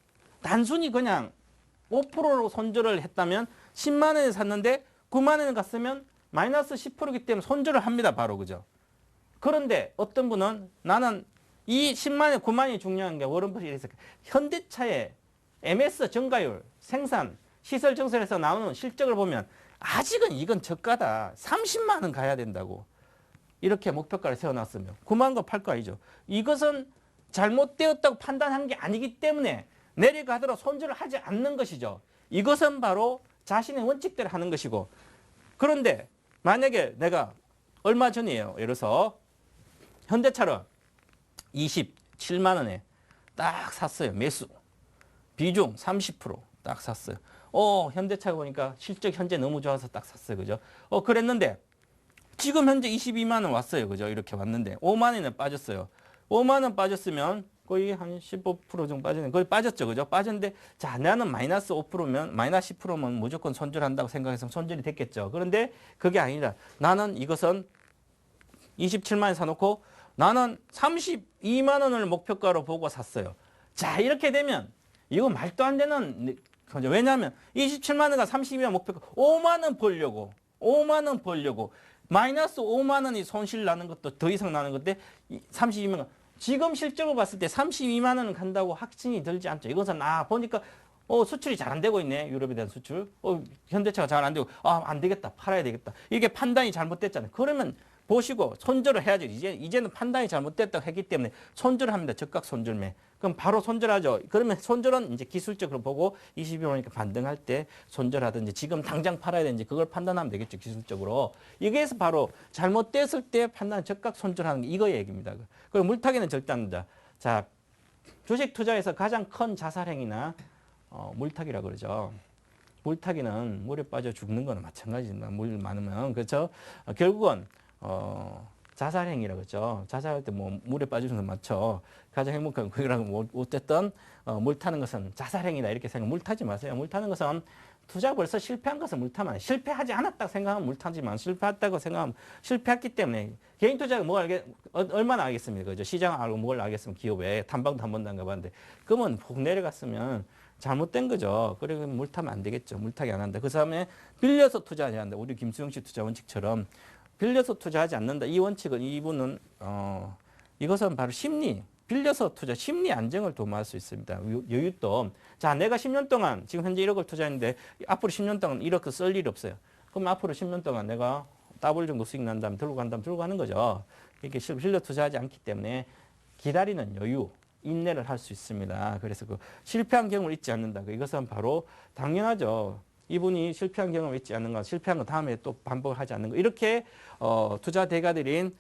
단순히 그냥 5%로 손절을 했다면 10만 원에 샀는데 9만 원에 갔으면 마이너스 10%이기 때문에 손절을 합니다. 바로 그죠? 그런데 어떤 분은 나는 이 10만 원, 9만 원이 중요한 게 워런 버핏이 이랬어요. 현대차의 MS 증가율, 생산, 시설 증설에서 나오는 실적을 보면 아직은 이건 저가다. 30만 원 가야 된다고. 이렇게 목표가를 세워놨으면 9만 원 팔 거 아니죠. 이것은 잘못되었다고 판단한 게 아니기 때문에 내려가도록 손절을 하지 않는 것이죠. 이것은 바로 자신의 원칙대로 하는 것이고 그런데 만약에 내가 얼마 전이에요. 예를 들어서 현대차를 27만 원에 딱 샀어요. 매수. 비중 30% 딱 샀어요. 현대차 보니까 실적 현재 너무 좋아서 딱 샀어요. 그죠? 그랬는데 지금 현재 22만 원 왔어요. 그죠? 이렇게 왔는데 5만 원에 빠졌어요. 5만 원 빠졌으면 거의 한 15% 정도 빠지는 거의 빠졌죠. 그죠? 빠졌는데 자, 나는 마이너스 5%면 마이너스 10%면 무조건 손절한다고 생각해서 손절이 됐겠죠. 그런데 그게 아니라 나는 이것은 27만 원 사놓고 나는 32만 원을 목표가로 보고 샀어요. 자, 이렇게 되면 이거 말도 안 되는 거죠. 왜냐하면 27만 원과 32만 원 목표가 5만 원 벌려고 마이너스 5만 원이 손실 나는 것도 더 이상 나는 건데 32만 원. 지금 실적을 봤을 때 32만 원은 간다고 확신이 들지 않죠. 이것은 보니까 수출이 잘 안 되고 있네. 유럽에 대한 수출. 현대차가 잘 안 되고 안 되겠다. 팔아야 되겠다. 이게 판단이 잘못됐잖아요. 그러면 보시고 손절을 해야죠. 이제는 판단이 잘못됐다고 했기 때문에 손절을 합니다. 적각 손절매. 그럼 바로 손절하죠. 그러면 손절은 이제 기술적으로 보고 20일 오니까 반등할 때 손절하든지 지금 당장 팔아야 되는지 그걸 판단하면 되겠죠. 기술적으로. 이게서 바로 잘못됐을 때 판단 적각 손절하는 게 이거 얘기입니다. 그리고 물타기는 절대 안 된다. 자, 주식 투자에서 가장 큰 자살행위나 물타기라 그러죠. 물타기는 물에 빠져 죽는 거는 마찬가지입니다. 물 많으면. 그렇죠? 결국은 자살행위라 그러죠. 자살할 때 뭐 물에 빠지는 건 맞죠. 가장 행복한 그거랑 어쨌든 물 타는 것은 자살행위다 이렇게 생각. 물 타지 마세요. 물 타는 것은 투자 벌써 실패한 것은 물 타면 실패하지 않았다고 생각하면 물 타지만 실패했다고 생각하면 실패했기 때문에 개인 투자가 얼마나 알겠습니까? 그죠? 시장 알고 뭘 알겠습니까? 기업에 탐방도 한 번도 안 가봤는데 그러면 폭 내려갔으면 잘못된 거죠. 그리고 물 타면 안 되겠죠. 물 타기 안 한다. 그 다음에 빌려서 투자하지 않는다. 우리 김수영 씨 투자 원칙처럼 빌려서 투자하지 않는다. 이 원칙은 이분은 이것은 바로 빌려서 투자, 심리 안정을 도모할 수 있습니다. 여윳돈. 자, 내가 10년 동안 지금 현재 1억을 투자했는데 앞으로 10년 동안 1억 쓸 일이 없어요. 그럼 앞으로 10년 동안 내가 더블 정도 수익 난 다음에 들고 가는 거죠. 이렇게 빌려 투자하지 않기 때문에 기다리는 여유, 인내를 할 수 있습니다. 그래서 실패한 경험을 잊지 않는다. 이것은 바로 당연하죠. 이분이 실패한 경험을 잊지 않는 것, 실패한 거 다음에 또 반복을 하지 않는 거. 이렇게 투자 대가들인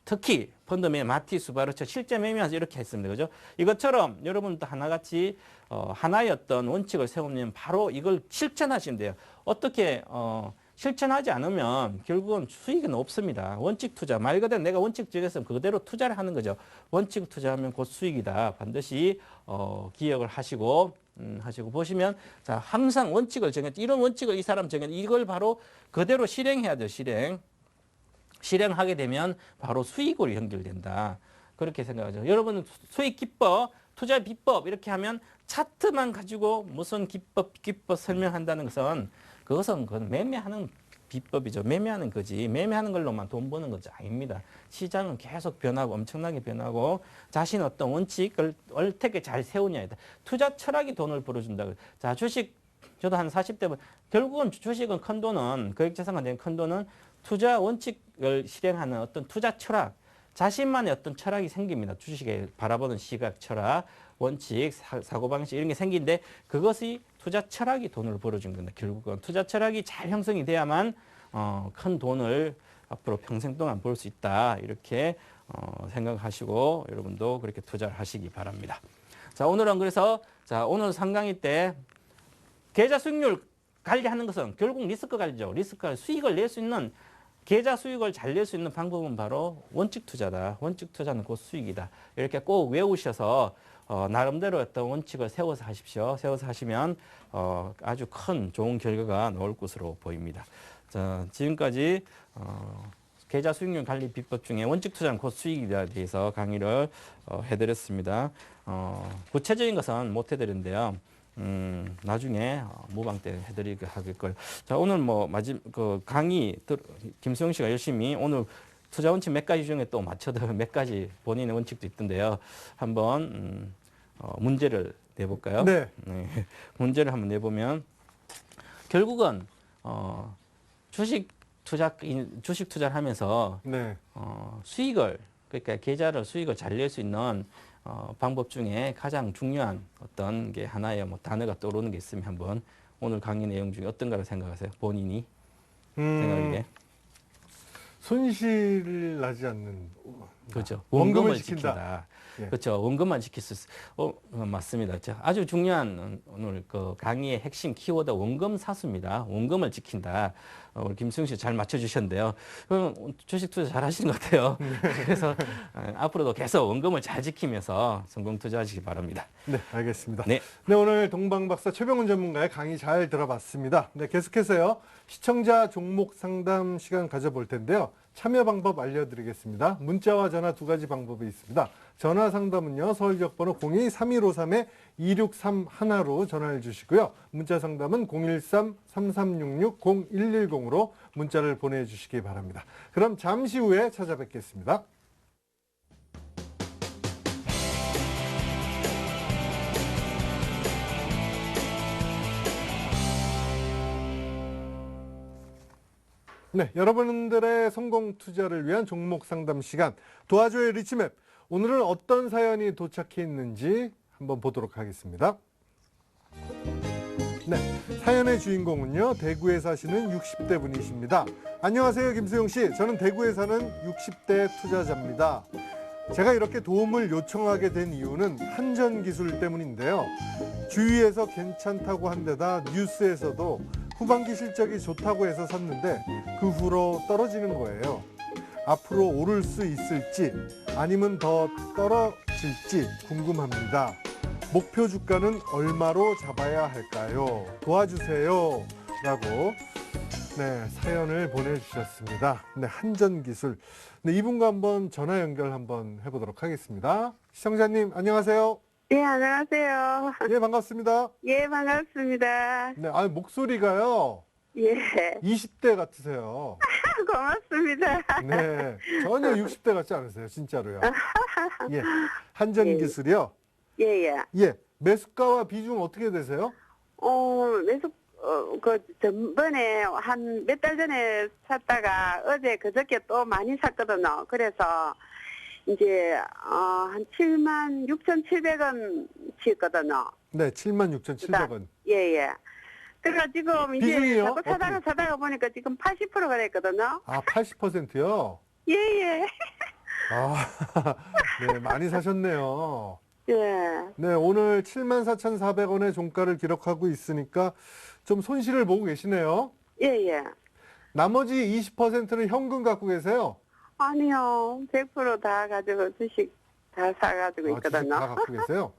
특히 펀드매 마티 수바르처 실제 매매하면서 이렇게 했습니다. 그죠? 이것처럼 여러분도 하나같이 하나의 어떤 원칙을 세우면 바로 이걸 실천하시면 돼요. 어떻게 실천하지 않으면 결국은 수익은 없습니다. 원칙 투자. 말 그대로 내가 원칙 정해서 그대로 투자를 하는 거죠. 원칙 투자하면 곧 수익이다. 반드시 기억을 하시고 보시면 자 항상 원칙을 정했 이런 원칙을 이 사람 정했 이걸 바로 그대로 실행해야 돼요. 실행하게 되면 바로 수익으로 연결된다. 그렇게 생각하죠. 여러분은 수익 기법, 투자 비법 이렇게 하면 차트만 가지고 무슨 기법 설명한다는 것은 그것은 매매하는 비법이죠. 매매하는 거지. 매매하는 걸로만 돈 버는 것이 아닙니다. 시장은 계속 변하고 엄청나게 변하고 자신 어떤 원칙을 어떻게 잘 세우냐에 따라 투자 철학이 돈을 벌어준다. 자, 주식 저도 한 40대 결국은 주식은 큰 돈은 거액자산가 된 큰 돈은 투자 원칙을 실행하는 어떤 투자 철학 자신만의 어떤 철학이 생깁니다. 주식에 바라보는 시각, 철학, 원칙, 사고방식 이런 게 생기는데 그것이 투자 철학이 돈을 벌어준 겁니다. 결국은 투자 철학이 잘 형성이 돼야만 큰 돈을 앞으로 평생 동안 벌 수 있다. 이렇게 생각하시고 여러분도 그렇게 투자를 하시기 바랍니다. 자, 오늘은 그래서 자, 오늘 상강의 때 계좌 수익률 관리하는 것은 결국 리스크 관리죠. 리스크 수익을 낼 수 있는 계좌 수익을 잘 낼 수 있는 방법은 바로 원칙 투자다. 원칙 투자는 곧 수익이다. 이렇게 꼭 외우셔서 나름대로 어떤 원칙을 세워서 하십시오. 세워서 하시면 아주 큰 좋은 결과가 나올 것으로 보입니다. 자, 지금까지 계좌 수익률 관리 비법 중에 원칙 투자는 곧 수익이다에 대해서 강의를 해드렸습니다. 구체적인 것은 못 해드렸는데요. 나중에 모방 때 해드리게 하겠고요. 자, 오늘 뭐 강의 김수영 씨가 열심히 오늘 투자 원칙 몇 가지 중에 또 맞춰도 몇 가지 본인의 원칙도 있던데요. 한번 문제를 내볼까요? 네. 네. 문제를 한번 내보면 결국은 주식 투자를 하면서 네. 수익을 그러니까 계좌를 수익을 잘 낼 수 있는 방법 중에 가장 중요한 어떤 게 하나의 뭐 단어가 떠오르는 게 있으면 한번 오늘 강의 내용 중에 어떤 거라고 생각하세요? 본인이 생각하기에. 손실 나지 않는. 그렇죠. 원금을 원금을 지킨다. 지킨다. 예. 그렇죠. 원금만 지킬 수 있어. 맞습니다. 자, 아주 중요한 오늘 그 강의의 핵심 키워드 원금 사수입니다. 원금을 지킨다. 우리 김수영 씨 잘 맞춰주셨는데요. 주식 투자 잘 하시는 것 같아요. 그래서 앞으로도 계속 원금을 잘 지키면서 성공 투자하시기 바랍니다. 네, 알겠습니다. 네. 네, 오늘 동방박사 최병훈 전문가의 강의 잘 들어봤습니다. 네, 계속해서요. 시청자 종목 상담 시간 가져볼 텐데요. 참여 방법 알려드리겠습니다. 문자와 전화 두 가지 방법이 있습니다. 전화 상담은요. 서울 지역번호 02-3153-2631로 전화를 주시고요. 문자 상담은 013-3366-0110으로 문자를 보내주시기 바랍니다. 그럼 잠시 후에 찾아뵙겠습니다. 네, 여러분들의 성공 투자를 위한 종목 상담 시간 도와줘요 리치맵. 오늘은 어떤 사연이 도착해 있는지 한번 보도록 하겠습니다. 네, 사연의 주인공은요, 대구에 사시는 60대 분이십니다. 안녕하세요, 김수용 씨. 저는 대구에 사는 60대 투자자입니다. 제가 이렇게 도움을 요청하게 된 이유는 한전기술 때문인데요. 주위에서 괜찮다고 한 데다 뉴스에서도 후반기 실적이 좋다고 해서 샀는데 그 후로 떨어지는 거예요. 앞으로 오를 수 있을지 아니면 더 떨어질지 궁금합니다. 목표 주가는 얼마로 잡아야 할까요? 도와주세요. 라고 네, 사연을 보내주셨습니다. 네, 한전기술. 네, 이분과 한번 전화 연결 한번 해보도록 하겠습니다. 시청자님, 안녕하세요. 예, 안녕하세요. 예, 반갑습니다. 예, 반갑습니다. 네, 목소리가요. 예, 20대 같으세요. 고맙습니다. 네, 전혀 60대 같지 않으세요, 진짜로요. 예, 한전기술이요. 예, 예. 예, 매수가와 비중 어떻게 되세요? 매수, 전번에 한 몇 달 전에 샀다가 어제 그저께 또 많이 샀거든요. 그래서 이제, 한 76,700원 치었거든요. 네, 76,700원. 예, 예. 그러니까 지금 이제 비중이요? 자꾸 사다가 보니까 지금 80%가 됐거든요. 아, 80%요? 예, 예. 아, 네, 많이 사셨네요. 예. 네, 오늘 74,400원의 종가를 기록하고 있으니까 좀 손실을 보고 계시네요. 예, 예. 나머지 20%는 현금 갖고 계세요? 아니요. 100%다 가지고 주식 다 사가지고 아, 주식 있거든요. 다 갖고 계세요?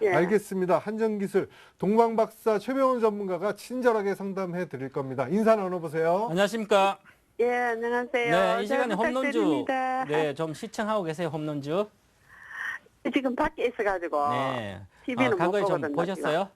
예. 알겠습니다. 한전기술 동방박사 최병훈 전문가가 친절하게 상담해 드릴 겁니다. 인사 나눠보세요. 안녕하십니까? 예, 안녕하세요. 네, 이 잘 시간에 홈런주 부탁드립니다. 네, 좀 시청하고 계세요. 홈런주. 지금 밖에 있어가지고 네. TV는 못 과거에 좀 보거든요. 보셨어요?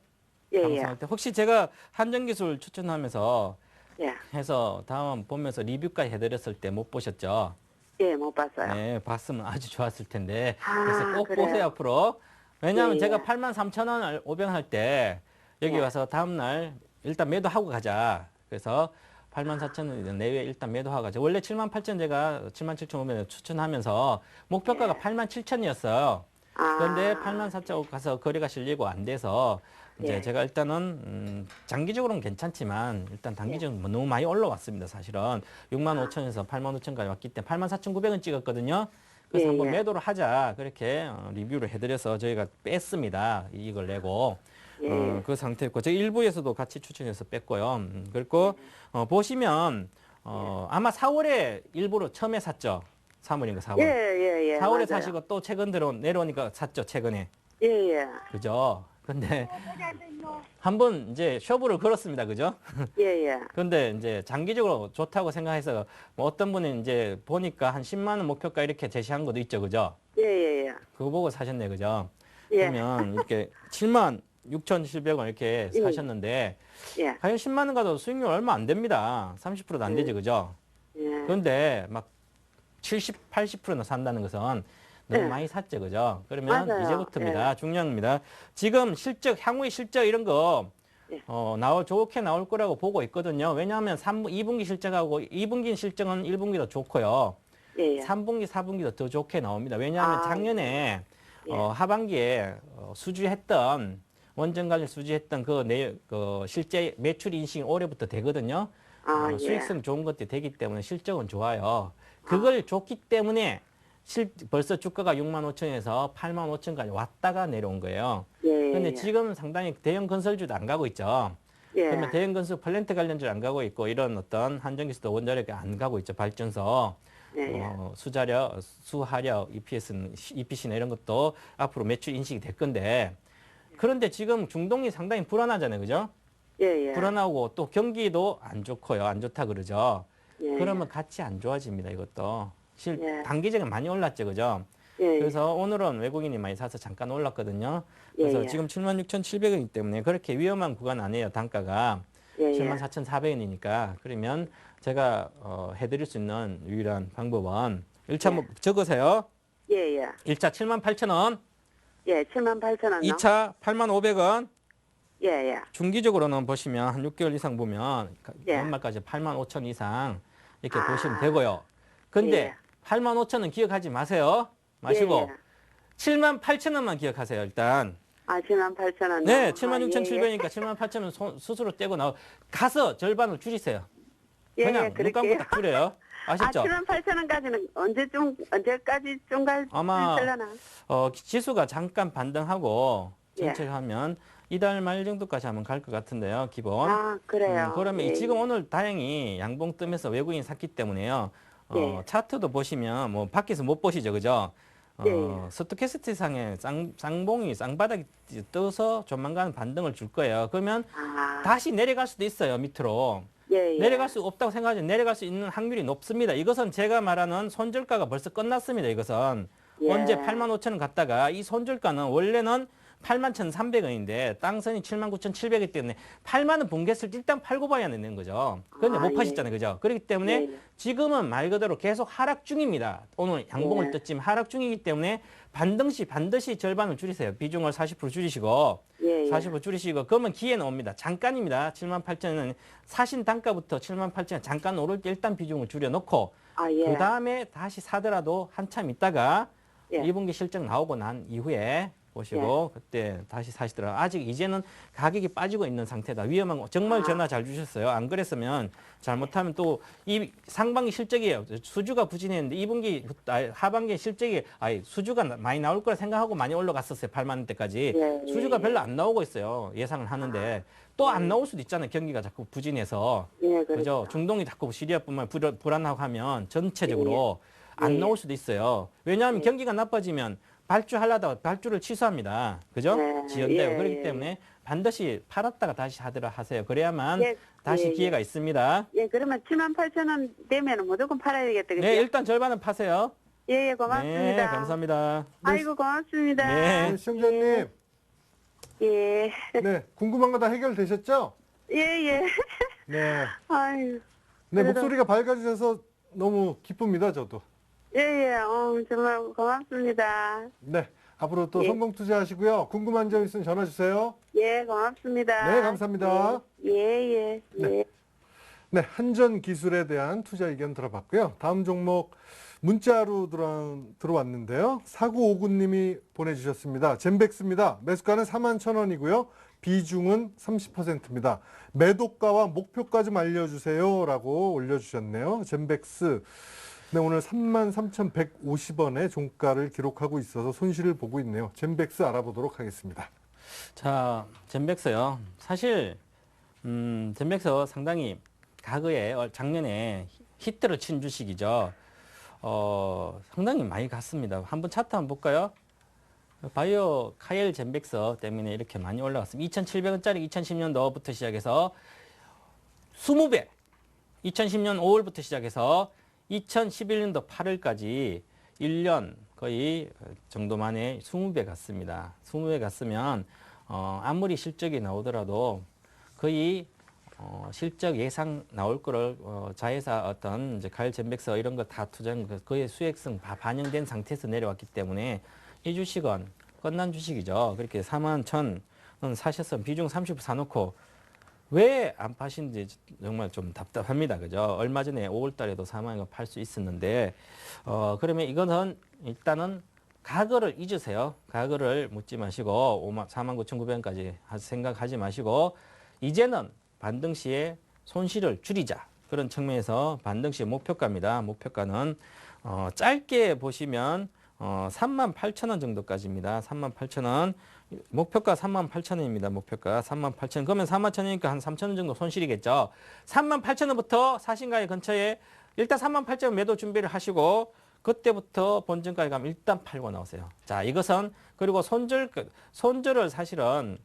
예, 예. 방송할 때. 혹시 제가 한전기술 추천하면서 예. 해서 다음 보면서 리뷰까지 해드렸을 때 못 보셨죠? 예, 못 봤어요. 네, 봤으면 아주 좋았을 텐데. 아, 그래서 꼭 그래요? 보세요, 앞으로. 왜냐하면 예, 제가 예. 83,000원을 오병할 때 여기 예. 와서 다음날 일단 매도하고 가자. 그래서 84,000원 내외 일단 매도하고 가자. 원래 78,000 제가 77,500원 추천하면서 목표가가 예. 87,000이었어요. 아. 그런데 84,000원 가서 거래가 실리고 안 돼서 이제 예. 제가 일단은 장기적으로는 괜찮지만 일단 단기적으로 뭐 너무 많이 올라왔습니다. 사실은 65,000에서 85,000까지 왔기 때문에 84,900원 찍었거든요. 그래서 예, 한번 예. 매도를 하자 그렇게 리뷰를 해드려서 저희가 뺐습니다. 이익을 내고 예. 그 상태였고 저희 일부에서도 같이 추천해서 뺐고요. 그리고 보시면 아마 4월에 일부러 처음에 샀죠. 3월인가 4월. 예, 예, 예. 4월에 맞아요. 사시고 또 최근 내려오니까 샀죠. 최근에. 예, 예. 그죠? 근데 한번 이제 쇼부를 걸었습니다. 그죠? 예, 예. 근데 이제 장기적으로 좋다고 생각해서 뭐 어떤 분은 이제 보니까 한 10만 원 목표가 이렇게 제시한 것도 있죠. 그죠? 예, 예, 예. 그거 보고 사셨네. 그죠? 예. 그러면 이렇게 7만 6,700원 이렇게 예. 사셨는데 예. 과연 10만 원 가도 수익률 얼마 안 됩니다. 30%도 안 되죠. 그죠? 예. 그런데 막 70, 80%나 산다는 것은 너무 네. 많이 샀죠. 그죠? 그러면 맞아요. 이제부터입니다. 중요한 겁니다. 지금 실적, 향후의 실적 이런 거 예. 좋게 나올 거라고 보고 있거든요. 왜냐하면 2분기 실적하고 2분기 실적은 1분기도 좋고요. 예, 예. 3분기, 4분기도 더 좋게 나옵니다. 왜냐하면 아, 작년에 예. 하반기에 수주했던 원전 관련 수주했던 그 실제 매출 인식이 올해부터 되거든요. 아, 예. 수익성 좋은 것들이 되기 때문에 실적은 좋아요. 그걸 줬기 때문에 벌써 주가가 65,000에서 85,000까지 왔다가 내려온 거예요. 예. 그런데 예. 지금 상당히 대형 건설주도 안 가고 있죠. 예. 그러면 대형 건설 플랜트 관련주 안 가고 있고 이런 어떤 한전기수도 원자력이 안 가고 있죠. 발전소, 예, 예. 수자력, 수하력, EPC나 이런 것도 앞으로 매출 인식이 될 건데 그런데 지금 중동이 상당히 불안하잖아요. 그죠? 예, 예. 불안하고 또 경기도 안 좋고요. 안 좋다 그러죠. 예. 그러면 같이 안 좋아집니다. 이것도. 예. 단기적으로 많이 올랐죠. 그죠? 예, 예. 그래서 오늘은 외국인이 많이 사서 잠깐 올랐거든요. 그래서 예, 예. 지금 76,700원이기 때문에 그렇게 위험한 구간 아니에요. 단가가. 예, 예. 74,400원이니까. 그러면 제가 해드릴 수 있는 유일한 방법은 1차 뭐 적으세요. 예, 예. 1차 78,000원, 예, 78,000원. 2차 85,500원, 예, 예. 중기적으로는 보시면 한 6개월 이상 보면 예. 연말까지 85,000 이상 이렇게 보시면 되고요. 근데 예. 85,000원 기억하지 마시고 예, 예. 78,000원만 기억하세요. 일단. 아, 78,000원. 네, 예, 76,700원이니까 78,000원 스스로 떼고 가서 절반을 줄이세요. 예, 그냥 예, 눈 그럴게요. 감고 딱 줄여요. 아셨죠? 아, 78,000원까지는 언제까지 좀 아마 갈려나? 지수가 잠깐 반등하고 예. 전체 하면 이달 말 정도까지 하면 갈 것 같은데요. 기본. 아, 그래요. 그러면 예, 지금 오늘 다행히 양봉 뜨면서 외국인 샀기 때문에요. 예. 차트도 보시면 뭐 밖에서 못 보시죠, 그죠? 예. 스토캐스트 상에 쌍봉이 쌍바닥이 떠서 조만간 반등을 줄 거예요. 그러면 아, 다시 내려갈 수도 있어요, 밑으로. 예, 예. 내려갈 수 없다고 생각하지 내려갈 수 있는 확률이 높습니다. 이것은 제가 말하는 손절가가 벌써 끝났습니다. 이것은 예. 언제 85,000원 갔다가 이 손절가는 원래는 81,300원인데 땅선이 79,700원이기 때문에 8만 원 붕괴했을 때 일단 팔고 봐야 되는 거죠. 그런데 아, 못 예. 파셨잖아요. 그죠? 그렇기 때문에 예, 예. 지금은 말 그대로 계속 하락 중입니다. 오늘 양봉을 예. 떴지만 하락 중이기 때문에 반드시 절반을 줄이세요. 비중을 40% 줄이시고 예, 예. 40% 줄이시고 그러면 기회는 옵니다. 잠깐입니다. 78,000원 사신 단가부터 78,000원 잠깐 오를 때 일단 비중을 줄여놓고 아, 예. 그 다음에 다시 사더라도 한참 있다가 예. 2분기 실적 나오고 난 이후에 보시고 그때 다시 사시더라고요. 아직 이제는 가격이 빠지고 있는 상태다. 위험한 거 정말 전화 잘 주셨어요. 안 그랬으면 잘못하면 또 이 상반기 실적이에요. 수주가 부진했는데 2분기 하반기 실적이 수주가 많이 나올 거라 생각하고 많이 올라갔었어요. 8만 원대까지. 예, 수주가 예, 별로 안 나오고 있어요. 예상을 하는데 또 안 나올 수도 있잖아요. 경기가 자꾸 부진해서. 예, 그죠? 그렇죠. 중동이 자꾸 시리아뿐만 불안하고 하면 전체적으로 예. 안 나올 수도 있어요. 왜냐하면 경기가 나빠지면 발주하려다가 발주를 취소합니다. 그죠? 네, 지연되고 예, 그렇기 예. 때문에 반드시 팔았다가 다시 하세요. 그래야만 예, 다시 예, 기회가 있습니다. 예, 그러면 78,000원 되면 무조건 팔아야 되겠다. 그죠? 네, 일단 절반은 파세요. 예, 예, 고맙습니다. 네, 감사합니다. 아이고, 고맙습니다. 네. 네, 시청자님. 예, 네, 궁금한 거 다 해결되셨죠? 예, 예. 네. 아유, 네, 그래도- 목소리가 밝아지셔서 너무 기쁩니다, 저도. 예, 예, 정말 고맙습니다. 네. 앞으로 또 예. 성공 투자하시고요. 궁금한 점 있으면 전화 주세요. 예, 고맙습니다. 네, 감사합니다. 예, 예, 예. 네. 네, 한전 기술에 대한 투자 의견 들어봤고요. 다음 종목 문자로 들어왔는데요. 4959님이 보내주셨습니다. 젠백스입니다. 매수가는 41,000원이고요. 비중은 30%입니다. 매도가와 목표가 좀 알려주세요. 라고 올려주셨네요. 젠백스. 네, 오늘 33,150원의 종가를 기록하고 있어서 손실을 보고 있네요. 젠백스 알아보도록 하겠습니다. 자, 젠백스요. 사실 젠백스 상당히 과거에 작년에 히트를 친 주식이죠. 상당히 많이 갔습니다. 한번 차트 한번 볼까요? 바이오 카엘 젠백스 때문에 이렇게 많이 올라갔습니다. 2,700원짜리 2010년도부터 시작해서 20배, 2010년 5월부터 시작해서 2011년도 8월까지 1년 거의 정도 만에 20배 갔습니다. 20배 갔으면 아무리 실적이 나오더라도 거의 실적 예상 나올 거를 자회사 어떤 이제 가을 젠백스 이런 거 다 투자한 거 거의 수익성 다 반영된 상태에서 내려왔기 때문에 이 주식은 끝난 주식이죠. 그렇게 41,000원 사셨으면 비중 30% 사놓고 왜 안 파신지 정말 좀 답답합니다. 그죠? 얼마 전에 5월 달에도 4만 원 팔 수 있었는데 그러면 이거는 일단은 가거를 잊으세요. 가거를 묻지 마시고 49,900원까지 생각하지 마시고 이제는 반등 시에 손실을 줄이자. 그런 측면에서 반등 시의 목표가입니다. 목표가는 짧게 보시면 38,000원 정도까지입니다. 38,000원. 목표가 38,000원입니다. 목표가 38,000원. 그러면 41,000원이니까 한 3,000원 정도 손실이겠죠. 38,000원부터 사신가의 근처에 일단 38,000원 매도 준비를 하시고 그때부터 본전가에 가면 일단 팔고 나오세요. 자, 이것은 그리고 손절을 사실은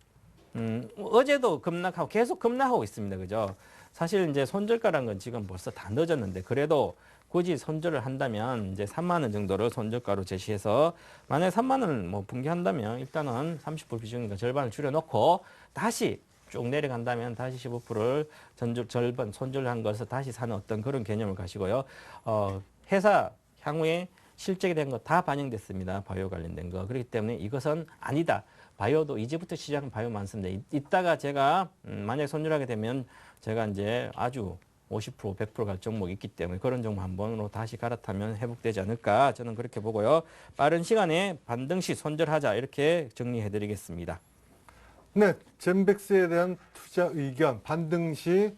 어제도 급락하고 계속 급락하고 있습니다. 그죠? 사실 이제 손절가라는 건 지금 벌써 다 늦었는데 그래도 굳이 손절을 한다면 이제 3만 원 정도를 손절가로 제시해서 만약에 3만 원을 뭐 붕괴한다면 일단은 30% 비중이니까 절반을 줄여놓고 다시 쭉 내려간다면 다시 15%를 절반 손절한 것을 다시 사는 어떤 그런 개념을 가시고요. 회사 향후에 실적에 대한 거 다 반영됐습니다. 바이오 관련된 거. 그렇기 때문에 이것은 아니다. 바이오도 이제부터 시작은 바이오 많습니다. 이따가 제가 만약에 손절하게 되면 제가 이제 아주 50% 100%갈 종목이 있기 때문에 그런 종목 한 번으로 다시 갈아타면 회복되지 않을까 저는 그렇게 보고요. 빠른 시간에 반등 시 손절하자 이렇게 정리해 드리겠습니다. 네, 젠백스에 대한 투자 의견 반등 시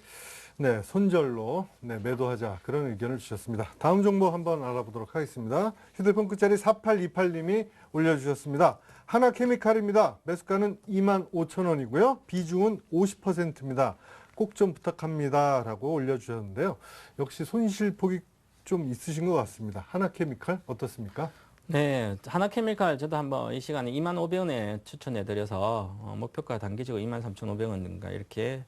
네, 손절로 매도하자 그런 의견을 주셨습니다. 다음 종목 한번 알아보도록 하겠습니다. 휴대폰 끝자리 4828님이 올려주셨습니다. 하나케미칼입니다. 매수가는 25,000원이고요. 비중은 50%입니다. 꼭 좀 부탁합니다. 라고 올려주셨는데요. 역시 손실폭이 좀 있으신 것 같습니다. 하나케미칼 어떻습니까? 네, 하나케미칼 저도 한번 이 시간에 25,500원에 추천해 드려서 목표가 단기적으로 23,500원인가 이렇게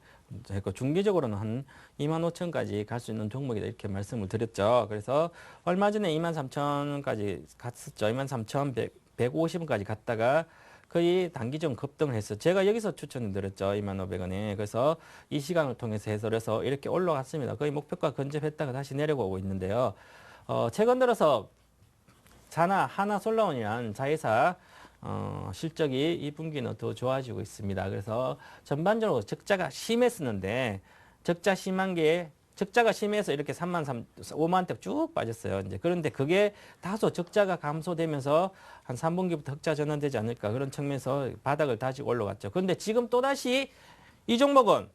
했고 중기적으로는 한 25,000원까지 갈 수 있는 종목이다 이렇게 말씀을 드렸죠. 그래서 얼마 전에 23,000원까지 갔었죠. 23,150원까지 갔다가 거의 단기적으로 급등을 했어요. 제가 여기서 추천을 드렸죠. 25,500원에. 그래서 이 시간을 통해서 해설해서 이렇게 올라갔습니다. 거의 목표가 근접했다가 다시 내려오고 있는데요. 최근 들어서 하나솔라원이라는 자회사 실적이 이 분기는 더 좋아지고 있습니다. 그래서 전반적으로 적자가 심했었는데 적자가 심해서 이렇게 5만대 쭉 빠졌어요. 이제 그런데 그게 다소 적자가 감소되면서 한 3분기부터 흑자 전환되지 않을까 그런 측면에서 바닥을 다지고 올라갔죠. 그런데 지금 또다시 이 종목은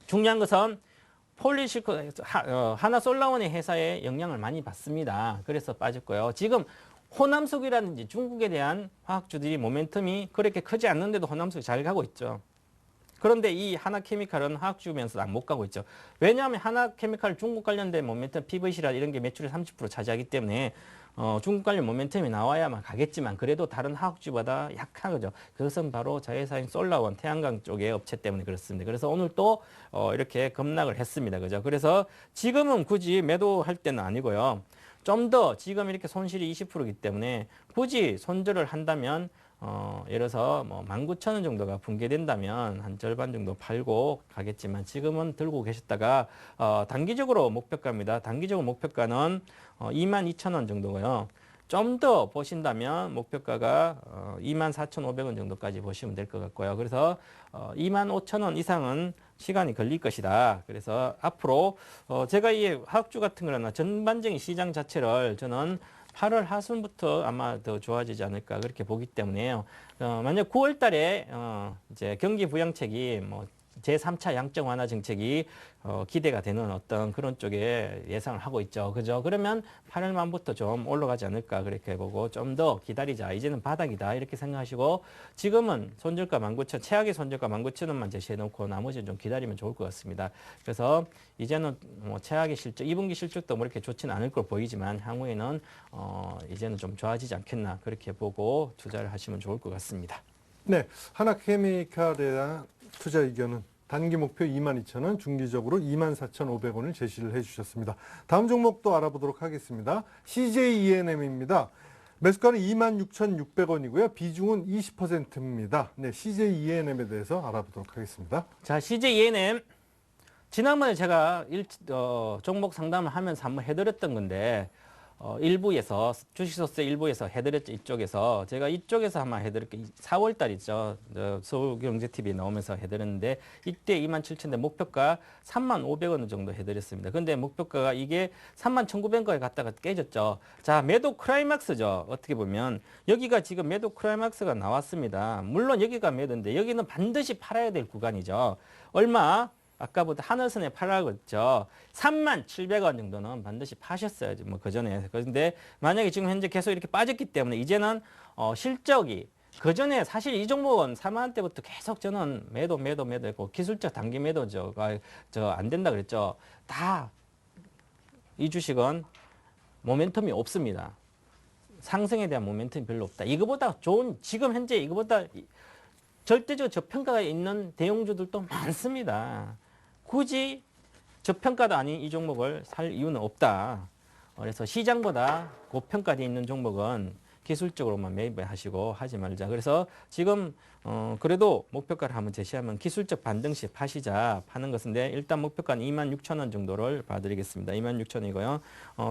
중요한 것은 하나솔라원의 회사에 영향을 많이 받습니다. 그래서 빠졌고요. 지금 호남석이라든지 중국에 대한 화학주들이 모멘텀이 그렇게 크지 않는데도 호남석이 잘 가고 있죠. 그런데 이 하나케미칼은 화학주면서 못 가고 있죠. 왜냐하면 하나케미칼 중국 관련된 모멘텀 PVC라 이런 게 매출의 30% 차지하기 때문에 중국 관련 모멘텀이 나와야만 가겠지만 그래도 다른 화학주보다 약한 거죠. 그것은 바로 자회사인 솔라원 태양광 쪽의 업체 때문에 그렇습니다. 그래서 오늘 또 이렇게 급락을 했습니다. 그죠? 그래서 지금은 굳이 매도할 때는 아니고요. 좀 더 지금 이렇게 손실이 20%이기 때문에 굳이 손절을 한다면 예를 들어서 뭐 19,000원 정도가 붕괴된다면 한 절반 정도 팔고 가겠지만 지금은 들고 계셨다가 단기적으로 목표가입니다. 단기적으로 목표가는 22,000원 정도고요. 좀 더 보신다면 목표가가 24,500원 정도까지 보시면 될 것 같고요. 그래서 25,000원 이상은 시간이 걸릴 것이다. 그래서 앞으로 제가 이 화학주 같은 거나 전반적인 시장 자체를 저는 8월 하순부터 아마 더 좋아지지 않을까 그렇게 보기 때문에요. 만약 9월 달에 이제 경기 부양책이 뭐 제3차 양적 완화 정책이 기대가 되는 어떤 그런 쪽에 예상을 하고 있죠. 그죠? 그러면 8월 말부터 좀 올라가지 않을까 그렇게 보고 좀 더 기다리자. 이제는 바닥이다. 이렇게 생각하시고 지금은 손절가 19,000, 최악의 손절가 19,000원만 제시해놓고 나머지는 좀 기다리면 좋을 것 같습니다. 그래서 이제는 뭐 최악의 실적, 2분기 실적도 뭐 이렇게 좋지는 않을 걸 보이지만 향후에는 이제는 좀 좋아지지 않겠나 그렇게 보고 투자를 하시면 좋을 것 같습니다. 네, 하나케미칼에 대한 투자 의견은 단기 목표 22,000원, 중기적으로 24,500원을 제시를 해주셨습니다. 다음 종목도 알아보도록 하겠습니다. CJENM입니다. 매수가는 26,600원이고요. 비중은 20%입니다. 네, CJENM에 대해서 알아보도록 하겠습니다. 자, CJENM. 지난번에 제가 종목 상담을 하면서 한번 해드렸던 건데, 일부에서, 주식소스 일부에서 해드렸죠. 이쪽에서. 제가 이쪽에서 한번 해드릴게요. 4월 달이죠. 서울경제TV에 나오면서 해드렸는데, 이때 27,000원 목표가 35,500원 정도 해드렸습니다. 근데 목표가가 이게 31,900원에 갔다가 깨졌죠. 자, 매도 크라이막스죠. 어떻게 보면. 여기가 지금 매도 크라이막스가 나왔습니다. 물론 여기가 매도인데, 여기는 반드시 팔아야 될 구간이죠. 얼마? 아까보다 하늘선에 팔라고 했죠. 37,700원 정도는 반드시 파셨어야지. 뭐 그전에. 그런데 만약에 지금 현재 계속 이렇게 빠졌기 때문에 이제는 실적이 그전에 사실 이 종목은 4만 때부터 계속 저는 매도 했고 기술적 단기 매도죠. 안 된다 그랬죠. 다 이 주식은 모멘텀이 없습니다. 상승에 대한 모멘텀이 별로 없다. 이거보다 좋은 지금 현재 이거보다 절대적 저평가가 있는 대형주들도 많습니다. 굳이 저평가도 아닌 이 종목을 살 이유는 없다. 그래서 시장보다 고평가되어 있는 종목은 기술적으로만 매입하시고 하지 말자. 그래서 지금 그래도 목표가를 한번 제시하면 기술적 반등 시 파시자. 파는 것인데 일단 목표가는 26,000원 정도를 봐드리겠습니다. 26,000원이고요.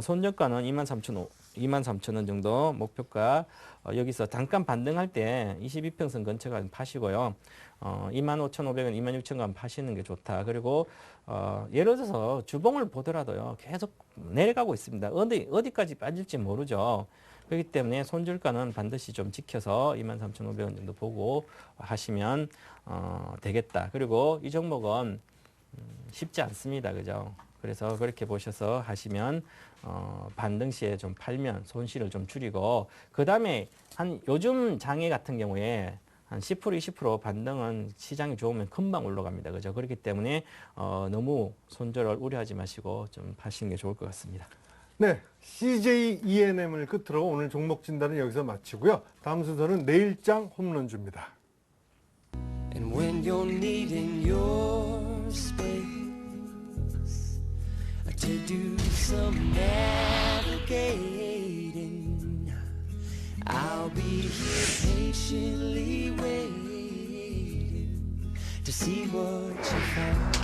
손절가는 23,000원 정도 목표가 여기서 잠깐 반등할 때 22평선 근처가 파시고요. 25,500원, 26,000원 파시는 게 좋다. 그리고 예를 들어서 주봉을 보더라도요. 계속 내려가고 있습니다. 어디까지 빠질지 모르죠. 그렇기 때문에 손절가는 반드시 좀 지켜서 23,500원 정도 보고 하시면 되겠다. 그리고 이 종목은 쉽지 않습니다. 그죠? 그래서 그렇게 보셔서 하시면 반등 시에 좀 팔면 손실을 좀 줄이고 그 다음에 한 요즘 장애 같은 경우에 한 10%, 20% 반등은 시장이 좋으면 금방 올라갑니다. 그죠? 그렇기 때문에 너무 손절을 우려하지 마시고 좀 파시는 게 좋을 것 같습니다. 네, CJENM을 끝으로 오늘 종목 진단은 여기서 마치고요. 다음 순서는 내일장 홈런주입니다. And when you're needing your space to do some navigating, I'll be here patiently waiting to see what you find.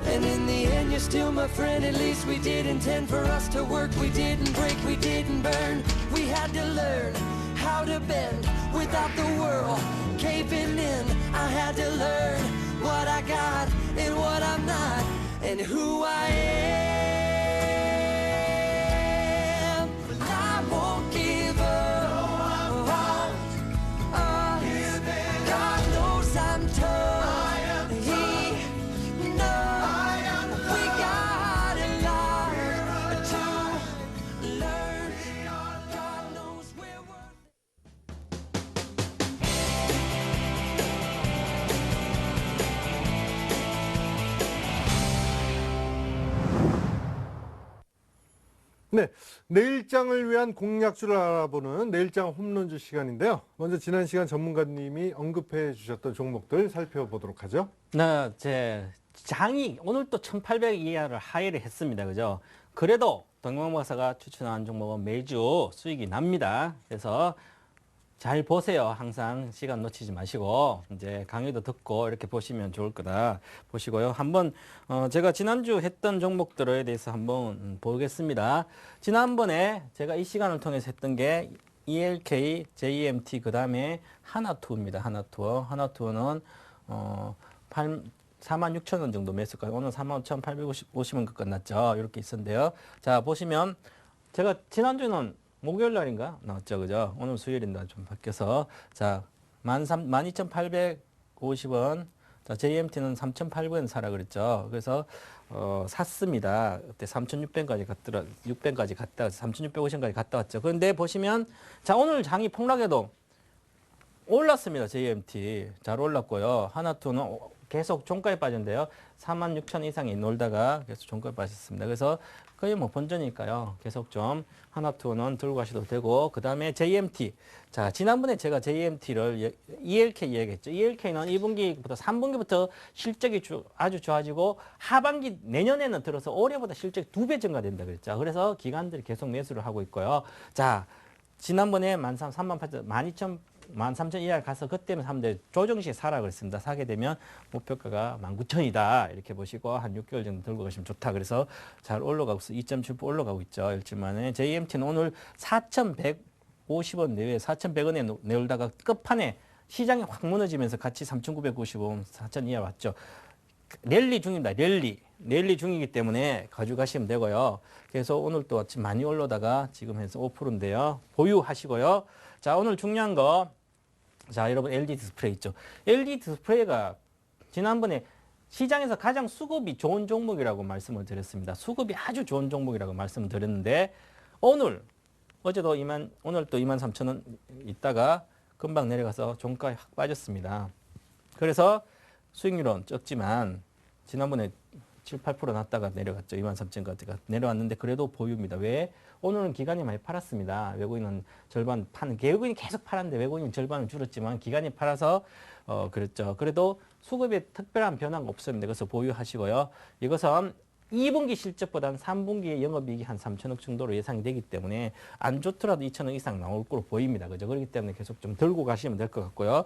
And in the end you're still my friend. At least we did intend for us to work. We didn't break, we didn't burn. We had to learn how to bend without the world caving in. I had to learn what I got and what I'm not, and who I am. But I won't give up. God knows I'm tough. He knows we got a lot to learn. God knows we're worth. 네, 내일장을 위한 공략주를 알아보는 내일장 홈런주 시간인데요. 먼저 지난 시간 전문가님이 언급해 주셨던 종목들 살펴보도록 하죠. 제 장이 오늘 또 1,800 이하를 하회를 했습니다. 그죠? 그래도 동방 박사가 추천한 종목은 매주 수익이 납니다. 그래서 잘 보세요. 항상 시간 놓치지 마시고 이제 강의도 듣고 이렇게 보시면 좋을 거다 보시고요. 한번 제가 지난주 했던 종목들에 대해서 한번 보겠습니다. 지난번에 제가 이 시간을 통해서 했던 게 ELK, JMT 그 다음에 하나투어입니다. 하나투어는 46,000원 정도 매수가 오늘 45,850원 끝났죠. 이렇게 있었는데요. 자 보시면 제가 지난주는 목요일 날인가 나왔죠, 그죠? 오늘 수요일인데 좀 바뀌어서 자 12,850원. 자 JMT는 3,800원 사라 그랬죠. 그래서 샀습니다. 그때 3,600원까지 갔더라, 600원까지 갔다 3,650원까지 갔다 왔죠. 그런데 보시면 자 오늘 장이 폭락해도 올랐습니다. JMT 잘 올랐고요. 하나투는 계속 종가에 빠졌는데요. 46,000 이상이 놀다가 계속 종가에 빠졌습니다. 그래서 거의 뭐 본전이니까요. 계속 좀 하나투는 들고 가셔도 되고 그 다음에 JMT. 자 지난번에 제가 JMT를 ELK 이야기했죠. ELK는 2분기부터 3분기부터 실적이 아주 좋아지고 하반기 내년에는 들어서 올해보다 실적이 2배 증가된다 그랬죠. 그래서 기관들이 계속 매수를 하고 있고요. 자 지난번에 13,000 이하 가서 그때는 사람들 조정시에 사라 그랬습니다. 사게 되면 목표가가 19,000이다 이렇게 보시고 한 6개월 정도 들고 가시면 좋다. 그래서 잘 올라가고 있어. 2.7% 올라가고 있죠. 일주일 만에. JMT는 오늘 4,150원 내외 4,100원에 내올다가 끝판에 시장이 확 무너지면서 같이 3,995원 4,000 이하 왔죠. 랠리 중입니다. 랠리 중이기 때문에 가져가시면 되고요. 그래서 오늘 또 아침 많이 올라다가 지금 해서 5%인데요. 보유하시고요. 자 오늘 중요한 거, 자 여러분 LG 디스플레이 있죠. LG 디스플레이가 지난번에 시장에서 가장 수급이 좋은 종목이라고 말씀을 드렸습니다. 수급이 아주 좋은 종목이라고 말씀을 드렸는데 오늘 어제도 오늘 또 23,000원 있다가 금방 내려가서 종가에 확 빠졌습니다. 그래서 수익률은 적지만 지난번에 7, 8% 났다가 내려갔죠. 23,000까지가 내려왔는데 그래도 보유입니다. 왜? 오늘은 기관이 많이 팔았습니다. 외국인은 절반 외국인이 계속 팔았는데 외국인은 절반은 줄었지만 기관이 팔아서 그랬죠. 그래도 수급에 특별한 변화가 없습니다. 그래서 보유하시고요. 이것은 2분기 실적보다는 3분기의 영업이익이 한 3천억 정도로 예상이 되기 때문에 안 좋더라도 2천억 이상 나올 거로 보입니다. 그죠? 그렇기 때문에 계속 좀 들고 가시면 될 것 같고요.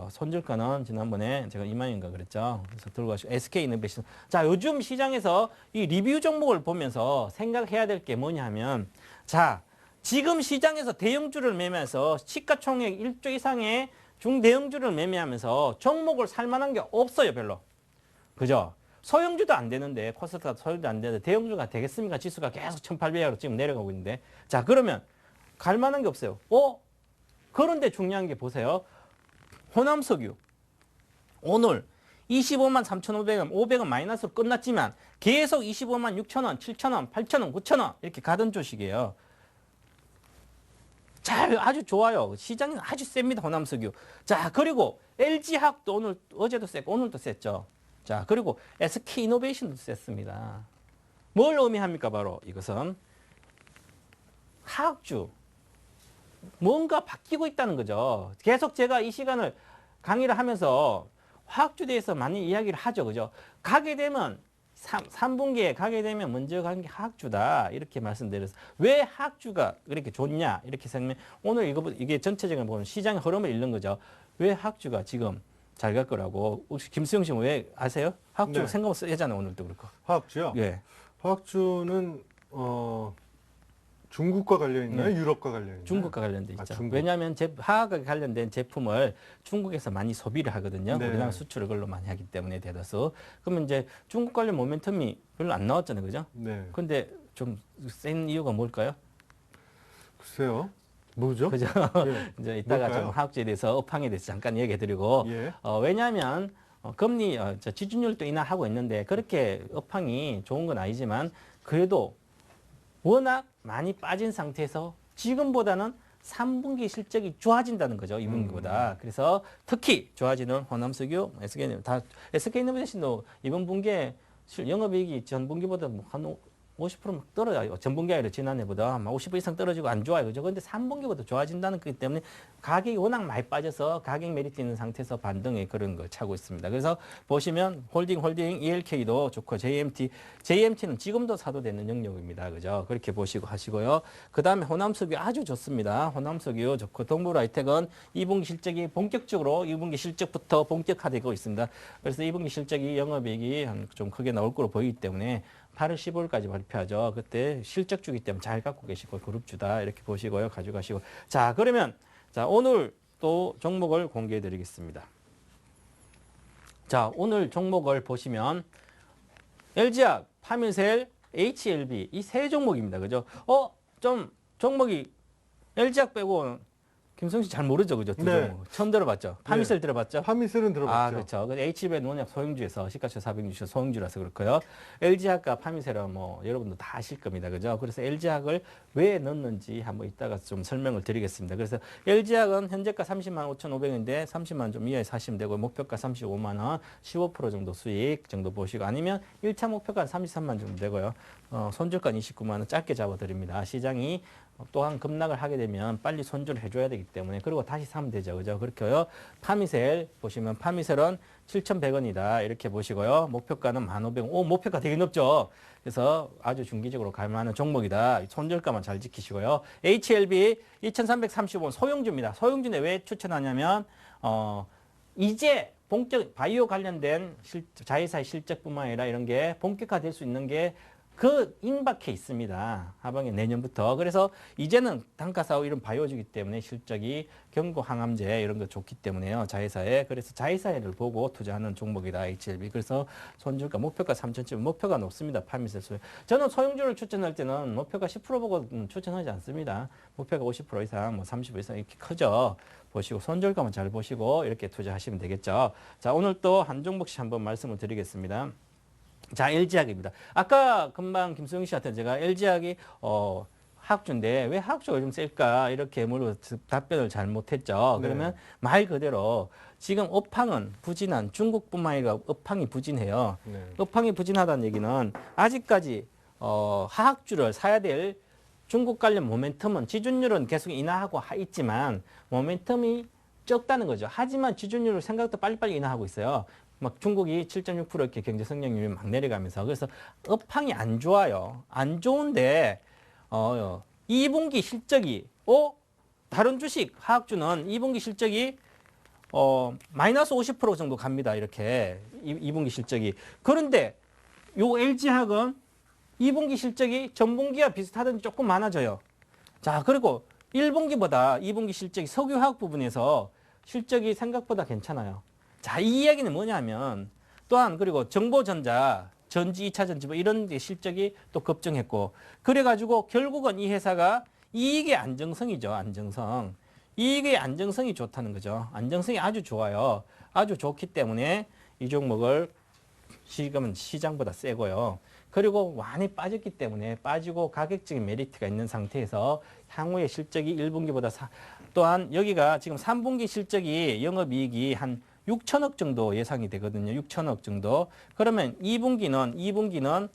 손절가는 지난번에 제가 2만 원인가 그랬죠. 그래서 들고 가시고 SK이노베이션. 자, 요즘 시장에서 이 리뷰 종목을 보면서 생각해야 될 게 뭐냐 하면 자, 지금 시장에서 대형주를 매매해서 시가총액 1조 이상의 중대형주를 매매하면서 종목을 살 만한 게 없어요, 별로. 그죠? 소형주도 안 되는데, 코스닥 소형주도 안 되는데, 대형주가 되겠습니까? 지수가 계속 1,800으로 지금 내려가고 있는데. 자, 그러면 갈 만한 게 없어요. 그런데 중요한 게 보세요. 호남석유. 오늘 25만 3,500원, 500원 마이너스로 끝났지만 계속 25만 6천원, 7천원, 8천원, 9천원 이렇게 가던 주식이에요. 자, 아주 좋아요. 시장이 아주 셉니다. 호남석유. 자, 그리고 LG화학도 어제도 셌고 오늘도 셌죠. 자, 그리고 SK이노베이션도 셌습니다. 뭘 의미합니까? 바로 이것은 화학주. 뭔가 바뀌고 있다는 거죠. 계속 제가 이 시간을 강의를 하면서 화학주에 대해서 많이 이야기를 하죠. 그죠? 가게 되면 3분기에 가게 되면 먼저 가는 게 화학주다. 이렇게 말씀드려서 왜 화학주가 그렇게 좋냐? 이렇게 생각하면 오늘 이게 전체적으로 보면 시장의 흐름을 읽는 거죠. 왜 화학주가 지금 잘 갈 거라고. 혹시 김수영 씨는 왜 아세요? 화학주가 네. 생각을 쓰잖아요. 오늘도 그렇고. 화학주요? 예. 화학주는 중국과 관련 있나요? 유럽과 관련 있나요? 중국과 관련돼 있죠. 중국. 왜냐하면 화학에 관련된 제품을 중국에서 많이 소비를 하거든요. 네. 우리나라 수출을 그걸로 많이 하기 때문에 대다수. 그러면 이제 중국 관련 모멘텀이 별로 안 나왔잖아요. 그죠? 네. 근데 좀 센 이유가 뭘까요? 글쎄요. 뭐죠? 그죠? 예. 이제 이따가 뭘까요? 좀 화학주에 대해서 업황에 대해서 잠깐 얘기해 드리고 예. 왜냐하면 금리 지준율도 인하하고 있는데 그렇게 업황이 좋은 건 아니지만 그래도 워낙 많이 빠진 상태에서 지금보다는 3분기 실적이 좋아진다는 거죠. 2분기보다. 그래서 특히 좋아지는 호남석유, SK이노베이션도 이번 분기에 영업이익이 전 분기보다 한 50%막 떨어져요. 전분기 아니라 지난해보다 막 50% 이상 떨어지고 안 좋아요. 그죠? 근데 3분기보다 좋아진다는 거기 때문에 가격이 워낙 많이 빠져서 가격 메리트 있는 상태에서 반등의 그런 걸 차고 있습니다. 그래서 보시면 홀딩, ELK도 좋고 JMT는 지금도 사도 되는 영역입니다. 그죠? 그렇게 보시고 하시고요. 그 다음에 호남석유 아주 좋습니다. 호남석유 좋고 동부라이텍은 2분기 실적이 본격적으로 2분기 실적부터 본격화되고 있습니다. 그래서 2분기 실적이 영업이익이 좀 크게 나올 거로 보이기 때문에 8월 15일까지 발표하죠. 그때 실적주기 때문에 잘 갖고 계시고 그룹주다 이렇게 보시고요. 가져가시고. 자, 그러면 자, 오늘 또 종목을 공개해 드리겠습니다. 자, 오늘 종목을 보시면 LG화학, 파미셀, HLB 이 세 종목입니다. 그죠? 좀 종목이 LG화학 빼고 김성 씨 잘 모르죠, 그죠? 두 네. 종목. 처음 들어봤죠? 파미셀 들어봤죠? 파미셀은 들어봤죠. 그렇죠. HB의 농약 소형주에서 시가총 460 소형주라서 그렇고요. LG화학과 파미셀은 뭐 여러분도 다 아실 겁니다. 그죠? 그래서 LG화학을 왜 넣는지 한번 이따가 좀 설명을 드리겠습니다. 그래서 LG화학은 현재가 30만 5,500원인데 30만 좀 이하에 사시면 되고 목표가 35만 원, 15% 정도 수익 정도 보시고 아니면 1차 목표가 33만 정도 되고요. 손절가 29만 원 짧게 잡아드립니다. 시장이 또한 급락을 하게 되면 빨리 손절을 해줘야 되기 때문에 그리고 다시 사면 되죠. 그죠? 그렇게요. 파미셀 보시면 파미셀은 7,100원이다. 이렇게 보시고요. 목표가는 1,500원. 목표가 되게 높죠. 그래서 아주 중기적으로 갈 만한 종목이다. 손절가만 잘 지키시고요. HLB 2,335원 소형주입니다. 소형주인데 왜 추천하냐면 이제 본격 바이오 관련된 자회사의 실적뿐만 아니라 이런 게 본격화될 수 있는 게 그 임박해 있습니다. 하반기 내년부터. 그래서 이제는 단가 싸우 이런 바이오주기 때문에 실적이 경구 항암제 이런 거 좋기 때문에요. 자회사에. 그래서 자회사를 보고 투자하는 종목이다. HLB. 그래서 손절가 목표가 3,000점. 목표가 높습니다. 파미셀 소형. 저는 소형주를 추천할 때는 목표가 10% 보고 추천하지 않습니다. 목표가 50% 이상, 뭐 30% 이상 이렇게 크죠. 보시고 손절가만 잘 보시고 이렇게 투자하시면 되겠죠. 자, 오늘 또 한 종목씩 한번 말씀을 드리겠습니다. 자, LG화학입니다. 아까 금방 김수영 씨한테 제가 LG화학이 화학주인데 왜 화학주가 요즘 셀까 이렇게 물어 답변을 잘 못했죠. 네. 그러면 말 그대로 지금 업황은 부진한 중국뿐만 아니라 업황이 부진해요. 네. 업황이 부진하다는 얘기는 아직까지 화학주를 사야 될 중국 관련 모멘텀은 지준율은 계속 인하하고 있지만 모멘텀이 적다는 거죠. 하지만 지준율을 생각보다 빨리빨리 인하하고 있어요. 막 중국이 7.6% 이렇게 경제 성장률이 막 내려가면서 그래서 업황이 안 좋아요. 안 좋은데 2분기 실적이 다른 주식 화학주는 2분기 실적이 마이너스 50% 정도 갑니다. 이렇게 2분기 실적이. 그런데 요 LG화학은 2분기 실적이 전분기와 비슷하든지 조금 많아져요. 자, 그리고 1분기보다 2분기 실적이 석유화학 부분에서 실적이 생각보다 괜찮아요. 자, 이 이야기는 뭐냐면 또한 그리고 정보전자, 전지 2차 전지 뭐 이런 데 실적이 또 급증했고 그래가지고 결국은 이 회사가 이익의 안정성이죠. 안정성. 이익의 안정성이 좋다는 거죠. 안정성이 아주 좋아요. 아주 좋기 때문에 이 종목을 지금은 시장보다 세고요. 그리고 많이 빠졌기 때문에 빠지고 가격적인 메리트가 있는 상태에서 향후에 실적이 1분기보다 또한 여기가 지금 3분기 실적이 영업이익이 한 6천억 정도 예상이 되거든요. 6천억 정도. 그러면 2분기는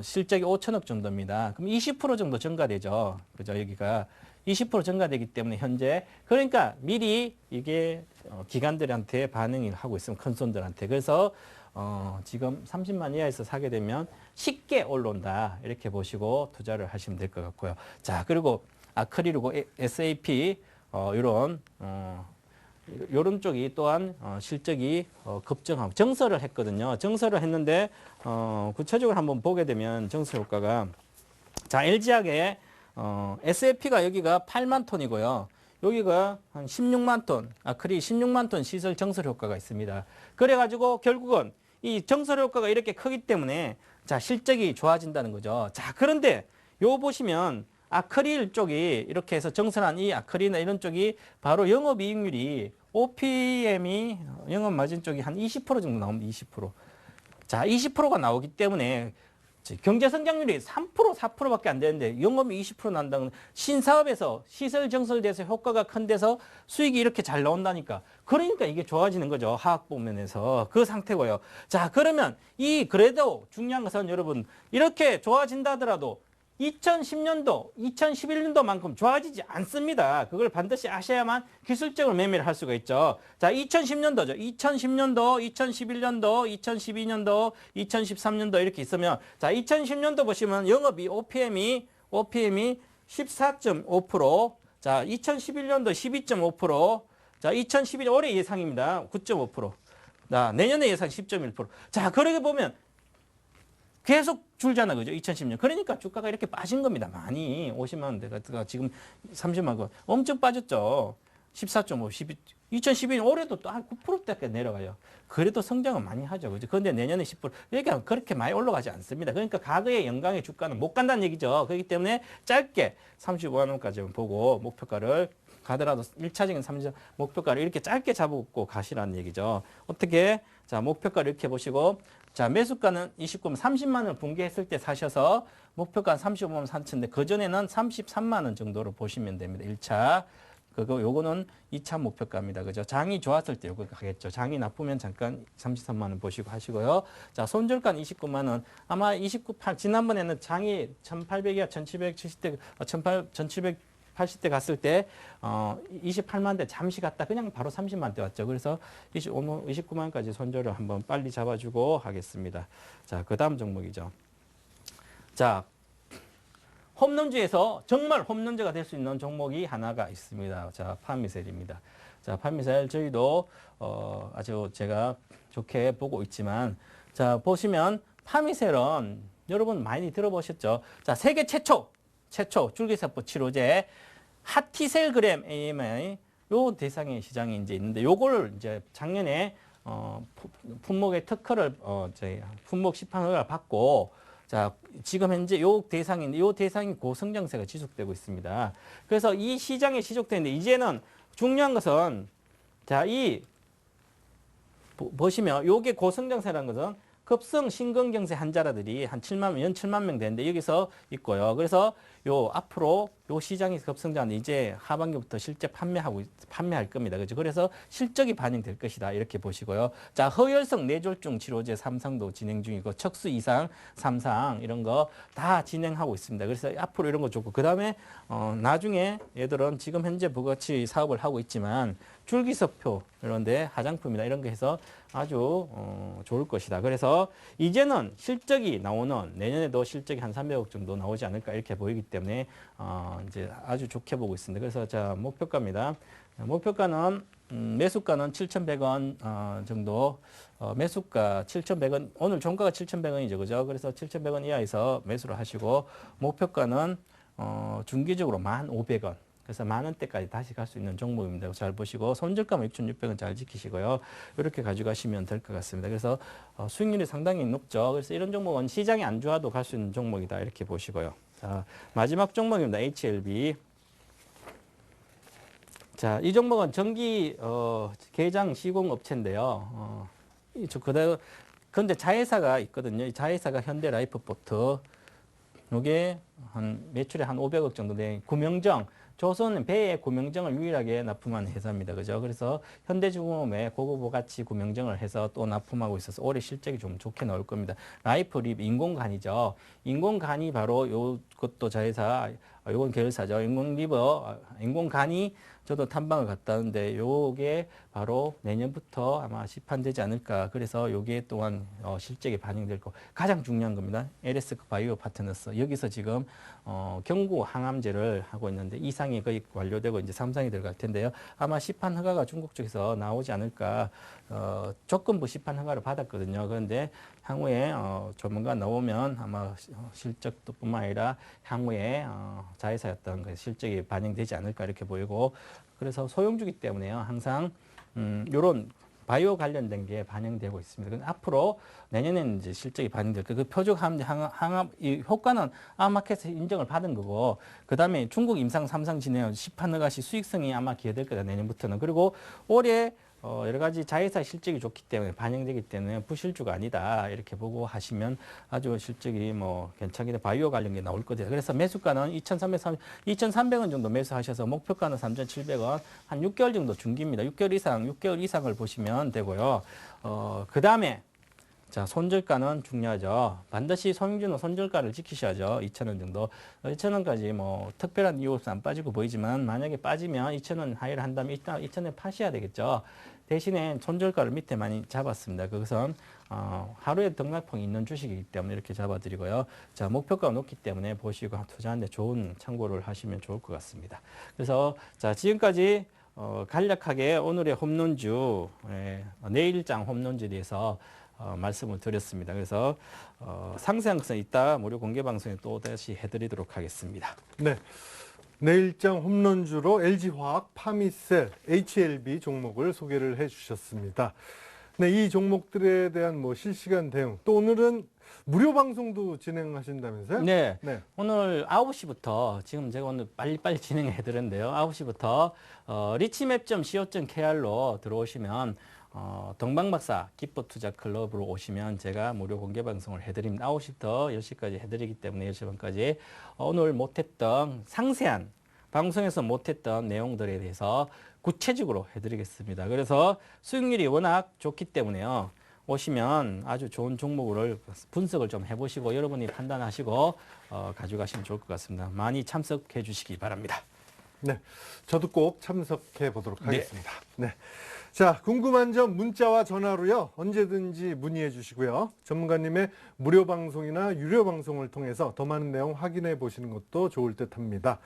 실적이 5천억 정도입니다. 그럼 20% 정도 증가되죠. 그죠? 여기가 20% 증가되기 때문에 현재 그러니까 미리 이게 기관들한테 반응을 하고 있으면 큰 손들한테 그래서 지금 30만 이하에서 사게 되면 쉽게 올라온다. 이렇게 보시고 투자를 하시면 될 것 같고요. 자, 그리고 아크릴이고 SAP 요런 쪽이 또한 실적이 급증하고 정설을 했거든요. 정설을 했는데 구체적으로 한번 보게 되면 정설 효과가 자, LG화학의 SAP가 여기가 8만 톤이고요. 여기가 한 16만 톤, 아크릴 16만 톤 시설 정설 효과가 있습니다. 그래가지고 결국은 이 정설 효과가 이렇게 크기 때문에 자, 실적이 좋아진다는 거죠. 자, 그런데 요 보시면 아크릴 쪽이 이렇게 해서 정설한 이 아크릴이나 이런 쪽이 바로 영업이익률이 OPM이 영업마진 쪽이 한 20% 정도 나옵니다. 20%. 자, 20%가 나오기 때문에 경제 성장률이 3%, 4%밖에 안 되는데 영업이 20% 난다는 신사업에서 시설 정설돼서 효과가 큰 데서 수익이 이렇게 잘 나온다니까. 그러니까 이게 좋아지는 거죠. 화학부면에서 그 상태고요. 자, 그러면 그래도 중요한 것은 여러분 이렇게 좋아진다 하더라도 2010년도, 2011년도만큼 좋아지지 않습니다. 그걸 반드시 아셔야만 기술적으로 매매를 할 수가 있죠. 자, 2010년도죠. 2010년도, 2011년도, 2012년도, 2013년도 이렇게 있으면 자, 2010년도 보시면 영업이 OPM이 14.5%, 자, 2011년도 12.5%, 자, 2012년 올해 예상입니다. 9.5%. 자, 내년에 예상 10.1%. 자, 그러게 보면 계속 줄잖아, 그죠? 2010년. 그러니까 주가가 이렇게 빠진 겁니다. 많이. 50만 원대가 지금 30만 원. 엄청 빠졌죠. 14.5, 12. 2012년 올해도 또 한 9%대까지 내려가요. 그래도 성장은 많이 하죠. 그죠? 그런데 내년에 10%. 그러니까 그렇게 많이 올라가지 않습니다. 그러니까 과거의 영광의 주가는 못 간다는 얘기죠. 그렇기 때문에 짧게 35만 원까지만 보고 목표가를 가더라도 1차적인 목표가를 이렇게 짧게 잡고 가시라는 얘기죠. 어떻게? 자, 목표가를 이렇게 보시고 자, 매수가는 29만 30만 원을 붕괴했을 때 사셔서 목표가 35만 4천인데 그전에는 33만 원 정도로 보시면 됩니다. 1차. 요거는 2차 목표가입니다. 그죠? 장이 좋았을 때 요거 가겠죠. 장이 나쁘면 잠깐 33만 원 보시고 하시고요. 자, 손절가는 29만 원. 아마 지난번에는 장이 1800이야 1770대 1780대 갔을 때 28만 대 잠시 갔다 그냥 바로 30만 대 왔죠. 그래서 29만까지 손절을 한번 빨리 잡아주고 하겠습니다. 자, 그 다음 종목이죠. 자, 홈런주에서 정말 홈런주가 될 수 있는 종목이 하나가 있습니다. 자, 파미셀입니다. 자, 파미셀 저희도 아주 제가 좋게 보고 있지만 자, 보시면 파미셀은 여러분 많이 들어보셨죠? 자, 세계 최초 줄기세포 치료제 하티셀그램 AMI 요 대상의 시장이 이제 있는데 요걸 이제 작년에 품목의 특허를 품목 시판 허가를 받고 자, 지금 현재 요 대상인데 요 대상이 고성장세가 지속되고 있습니다. 그래서 이 시장에 지속되는데 이제는 중요한 것은 자, 보시면 요게 고성장세라는 것은 급성 심근경색 환자들이 한 7만 명 되는데 여기서 있고요. 그래서 앞으로 요 시장이 급성장하는데 이제 하반기부터 실제 판매할 겁니다. 그죠? 그래서 실적이 반영될 것이다. 이렇게 보시고요. 자, 허혈성 뇌졸중 치료제 3상도 진행 중이고 척수 이상 3상 이런 거 다 진행하고 있습니다. 그래서 앞으로 이런 거 좋고 그다음에 나중에 얘들은 지금 현재 부가치 사업을 하고 있지만 줄기세포 이런데 화장품이나 이런 거 해서 아주 좋을 것이다. 그래서 이제는 실적이 나오는 내년에도 실적이 한 300억 정도 나오지 않을까 이렇게 보이기 때문에 이제 아주 좋게 보고 있습니다. 그래서 자, 목표가입니다. 목표가는 매수가는 7,100원 정도 매수가 7,100원 오늘 종가가 7,100원이죠. 그죠? 그래서 7,100원 이하에서 매수를 하시고 목표가는 중기적으로 1,500원 그래서 10,000원대까지 다시 갈 수 있는 종목입니다. 잘 보시고 손절가만 6,600원 잘 지키시고요. 이렇게 가져가시면 될 것 같습니다. 그래서 수익률이 상당히 높죠. 그래서 이런 종목은 시장이 안 좋아도 갈 수 있는 종목이다. 이렇게 보시고요. 자, 마지막 종목입니다. HLB. 자, 이 종목은 전기 개장 시공 업체인데요. 그런데 자회사가 있거든요. 이 자회사가 현대라이프포트. 이게 매출에 한 500억 정도 된 구명정. 조선 배의 구명정을 유일하게 납품하는 회사입니다. 그죠? 그래서 현대중공업에 고급 가치 구명정을 해서 또 납품하고 있어서 올해 실적이 좀 좋게 나올 겁니다. 라이프립 인공간이죠. 인공간이 바로 이것도 자회사, 이건 계열사죠. 인공간이 저도 탐방을 갔다 왔는데 요게 바로 내년부터 아마 시판되지 않을까. 그래서 요게 또한 실적에 반영될 거. 가장 중요한 겁니다. LS 바이오 파트너스. 여기서 지금 경구 항암제를 하고 있는데 2상이 거의 완료되고 이제 3상이 들어갈 텐데요. 아마 시판 허가가 중국 쪽에서 나오지 않을까. 조건부 시판 허가를 받았거든요. 그런데 향후에 전문가 나오면 아마 실적도 뿐만 아니라 향후에 자회사였던 그 실적이 반영되지 않을까 이렇게 보이고 그래서 소형주기 때문에요. 항상 이런 바이오 관련된 게 반영되고 있습니다. 근데 앞으로 내년에는 이제 실적이 반영될 거예요. 그 표적 항암 이 효과는 아마켓에서 인정을 받은 거고 그다음에 중국 임상 3상 진행 시판 허가 시 수익성이 아마 기여될 거다. 내년부터는. 그리고 올해 여러 가지 자회사 실적이 좋기 때문에 반영되기 때문에 부실주가 아니다 이렇게 보고 하시면 아주 실적이 뭐 괜찮게 바이오 관련 게 나올 거예요. 그래서 매수가는 2,300원 정도 매수하셔서 목표가는 3,700원 한 6개월 정도 중기입니다. 6개월 이상을 보시면 되고요. 그 다음에 자, 손절가는 중요하죠. 반드시 손익준은 손절가를 지키셔야죠. 2,000원 정도. 2,000원까지 뭐 특별한 이유 없이 안 빠지고 보이지만 만약에 빠지면 2,000원 하이를 한다면 일단 2,000원에 파셔야 되겠죠. 대신에 손절가를 밑에 많이 잡았습니다. 그것은 하루에 등락폭이 있는 주식이기 때문에 이렇게 잡아드리고요. 자, 목표가가 높기 때문에 보시고 투자하는데 좋은 참고를 하시면 좋을 것 같습니다. 그래서 자, 지금까지 간략하게 오늘의 홈런주, 내일장 홈런주에 대해서 말씀을 드렸습니다. 그래서 상세한 것은 이따 무료 공개 방송에 또 다시 해드리도록 하겠습니다. 네. 내일장 홈런주로 LG화학, 파미셀, HLB 종목을 소개를 해주셨습니다. 네, 이 종목들에 대한 뭐 실시간 대응, 또 오늘은 무료 방송도 진행하신다면서요? 네. 네. 오늘 9시부터 지금 제가 오늘 빨리빨리 진행해 드렸는데요. 9시부터 리치맵.co.kr로 들어오시면 동방박사 기법투자 클럽으로 오시면 제가 무료 공개 방송을 해드립니다. 9시부터 10시까지 해드리기 때문에 10시 반까지 오늘 못했던 상세한 방송에서 못했던 내용들에 대해서 구체적으로 해드리겠습니다. 그래서 수익률이 워낙 좋기 때문에요. 오시면 아주 좋은 종목을 분석을 좀 해보시고 여러분이 판단하시고 가져가시면 좋을 것 같습니다. 많이 참석해 주시기 바랍니다. 네, 저도 꼭 참석해 보도록 하겠습니다. 네. 자, 궁금한 점 문자와 전화로요. 언제든지 문의해 주시고요. 전문가님의 무료 방송이나 유료 방송을 통해서 더 많은 내용 확인해 보시는 것도 좋을 듯 합니다.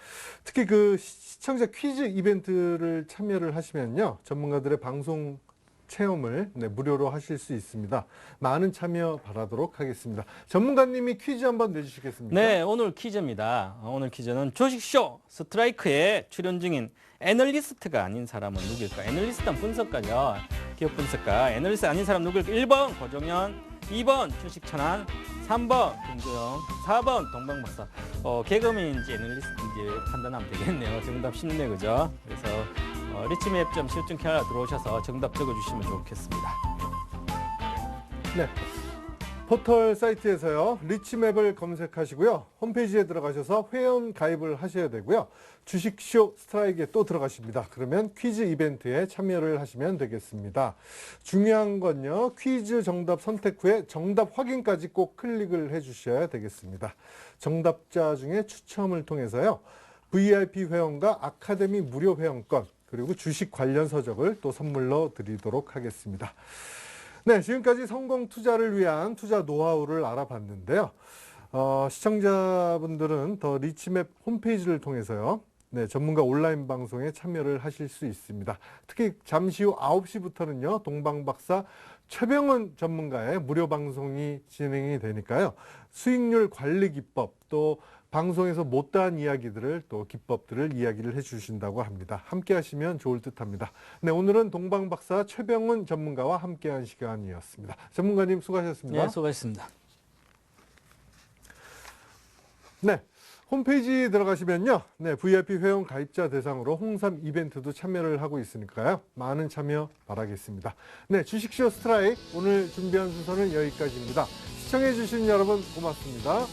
특히 그 시청자 퀴즈 이벤트를 참여를 하시면요. 전문가들의 방송 체험을 무료로 하실 수 있습니다. 많은 참여 바라도록 하겠습니다. 전문가님이 퀴즈 한번 내주시겠습니까? 네, 오늘 퀴즈입니다. 오늘 퀴즈는 주식쇼 스트라이크에 출연 중인 애널리스트가 아닌 사람은 누구일까? 애널리스트는 분석가죠. 기업 분석가. 애널리스트 아닌 사람 누구일까? 1번 고종현, 2번 주식천안, 3번 김구영, 4번 동방박사. 개그맨인지 애널리스트인지 판단하면 되겠네요. 정답 쉽네, 그죠? 그래서 리치맵.co.kr 들어오셔서 정답 적어주시면 좋겠습니다. 네. 포털 사이트에서요. 리치맵을 검색하시고요. 홈페이지에 들어가셔서 회원 가입을 하셔야 되고요. 주식쇼 스트라이크에 또 들어가십니다. 그러면 퀴즈 이벤트에 참여를 하시면 되겠습니다. 중요한 건요. 퀴즈 정답 선택 후에 정답 확인까지 꼭 클릭을 해주셔야 되겠습니다. 정답자 중에 추첨을 통해서요. VIP 회원과 아카데미 무료 회원권 그리고 주식 관련 서적을 또 선물로 드리도록 하겠습니다. 네, 지금까지 성공 투자를 위한 투자 노하우를 알아봤는데요. 시청자분들은 더 리치맵 홈페이지를 통해서요. 네, 전문가 온라인 방송에 참여를 하실 수 있습니다. 특히 잠시 후 9시부터는요. 동방박사 최병원 전문가의 무료 방송이 진행이 되니까요. 수익률 관리 기법 또 방송에서 못다한 이야기들을 또 기법들을 이야기를 해주신다고 합니다. 함께 하시면 좋을 듯 합니다. 네, 오늘은 동방박사 최병훈 전문가와 함께한 시간이었습니다. 전문가님 수고하셨습니다. 네, 수고하셨습니다. 네, 홈페이지 들어가시면요. 네, VIP 회원 가입자 대상으로 홍삼 이벤트도 참여를 하고 있으니까요. 많은 참여 바라겠습니다. 네, 주식쇼 스트라이크 오늘 준비한 순서는 여기까지입니다. 시청해주신 여러분 고맙습니다.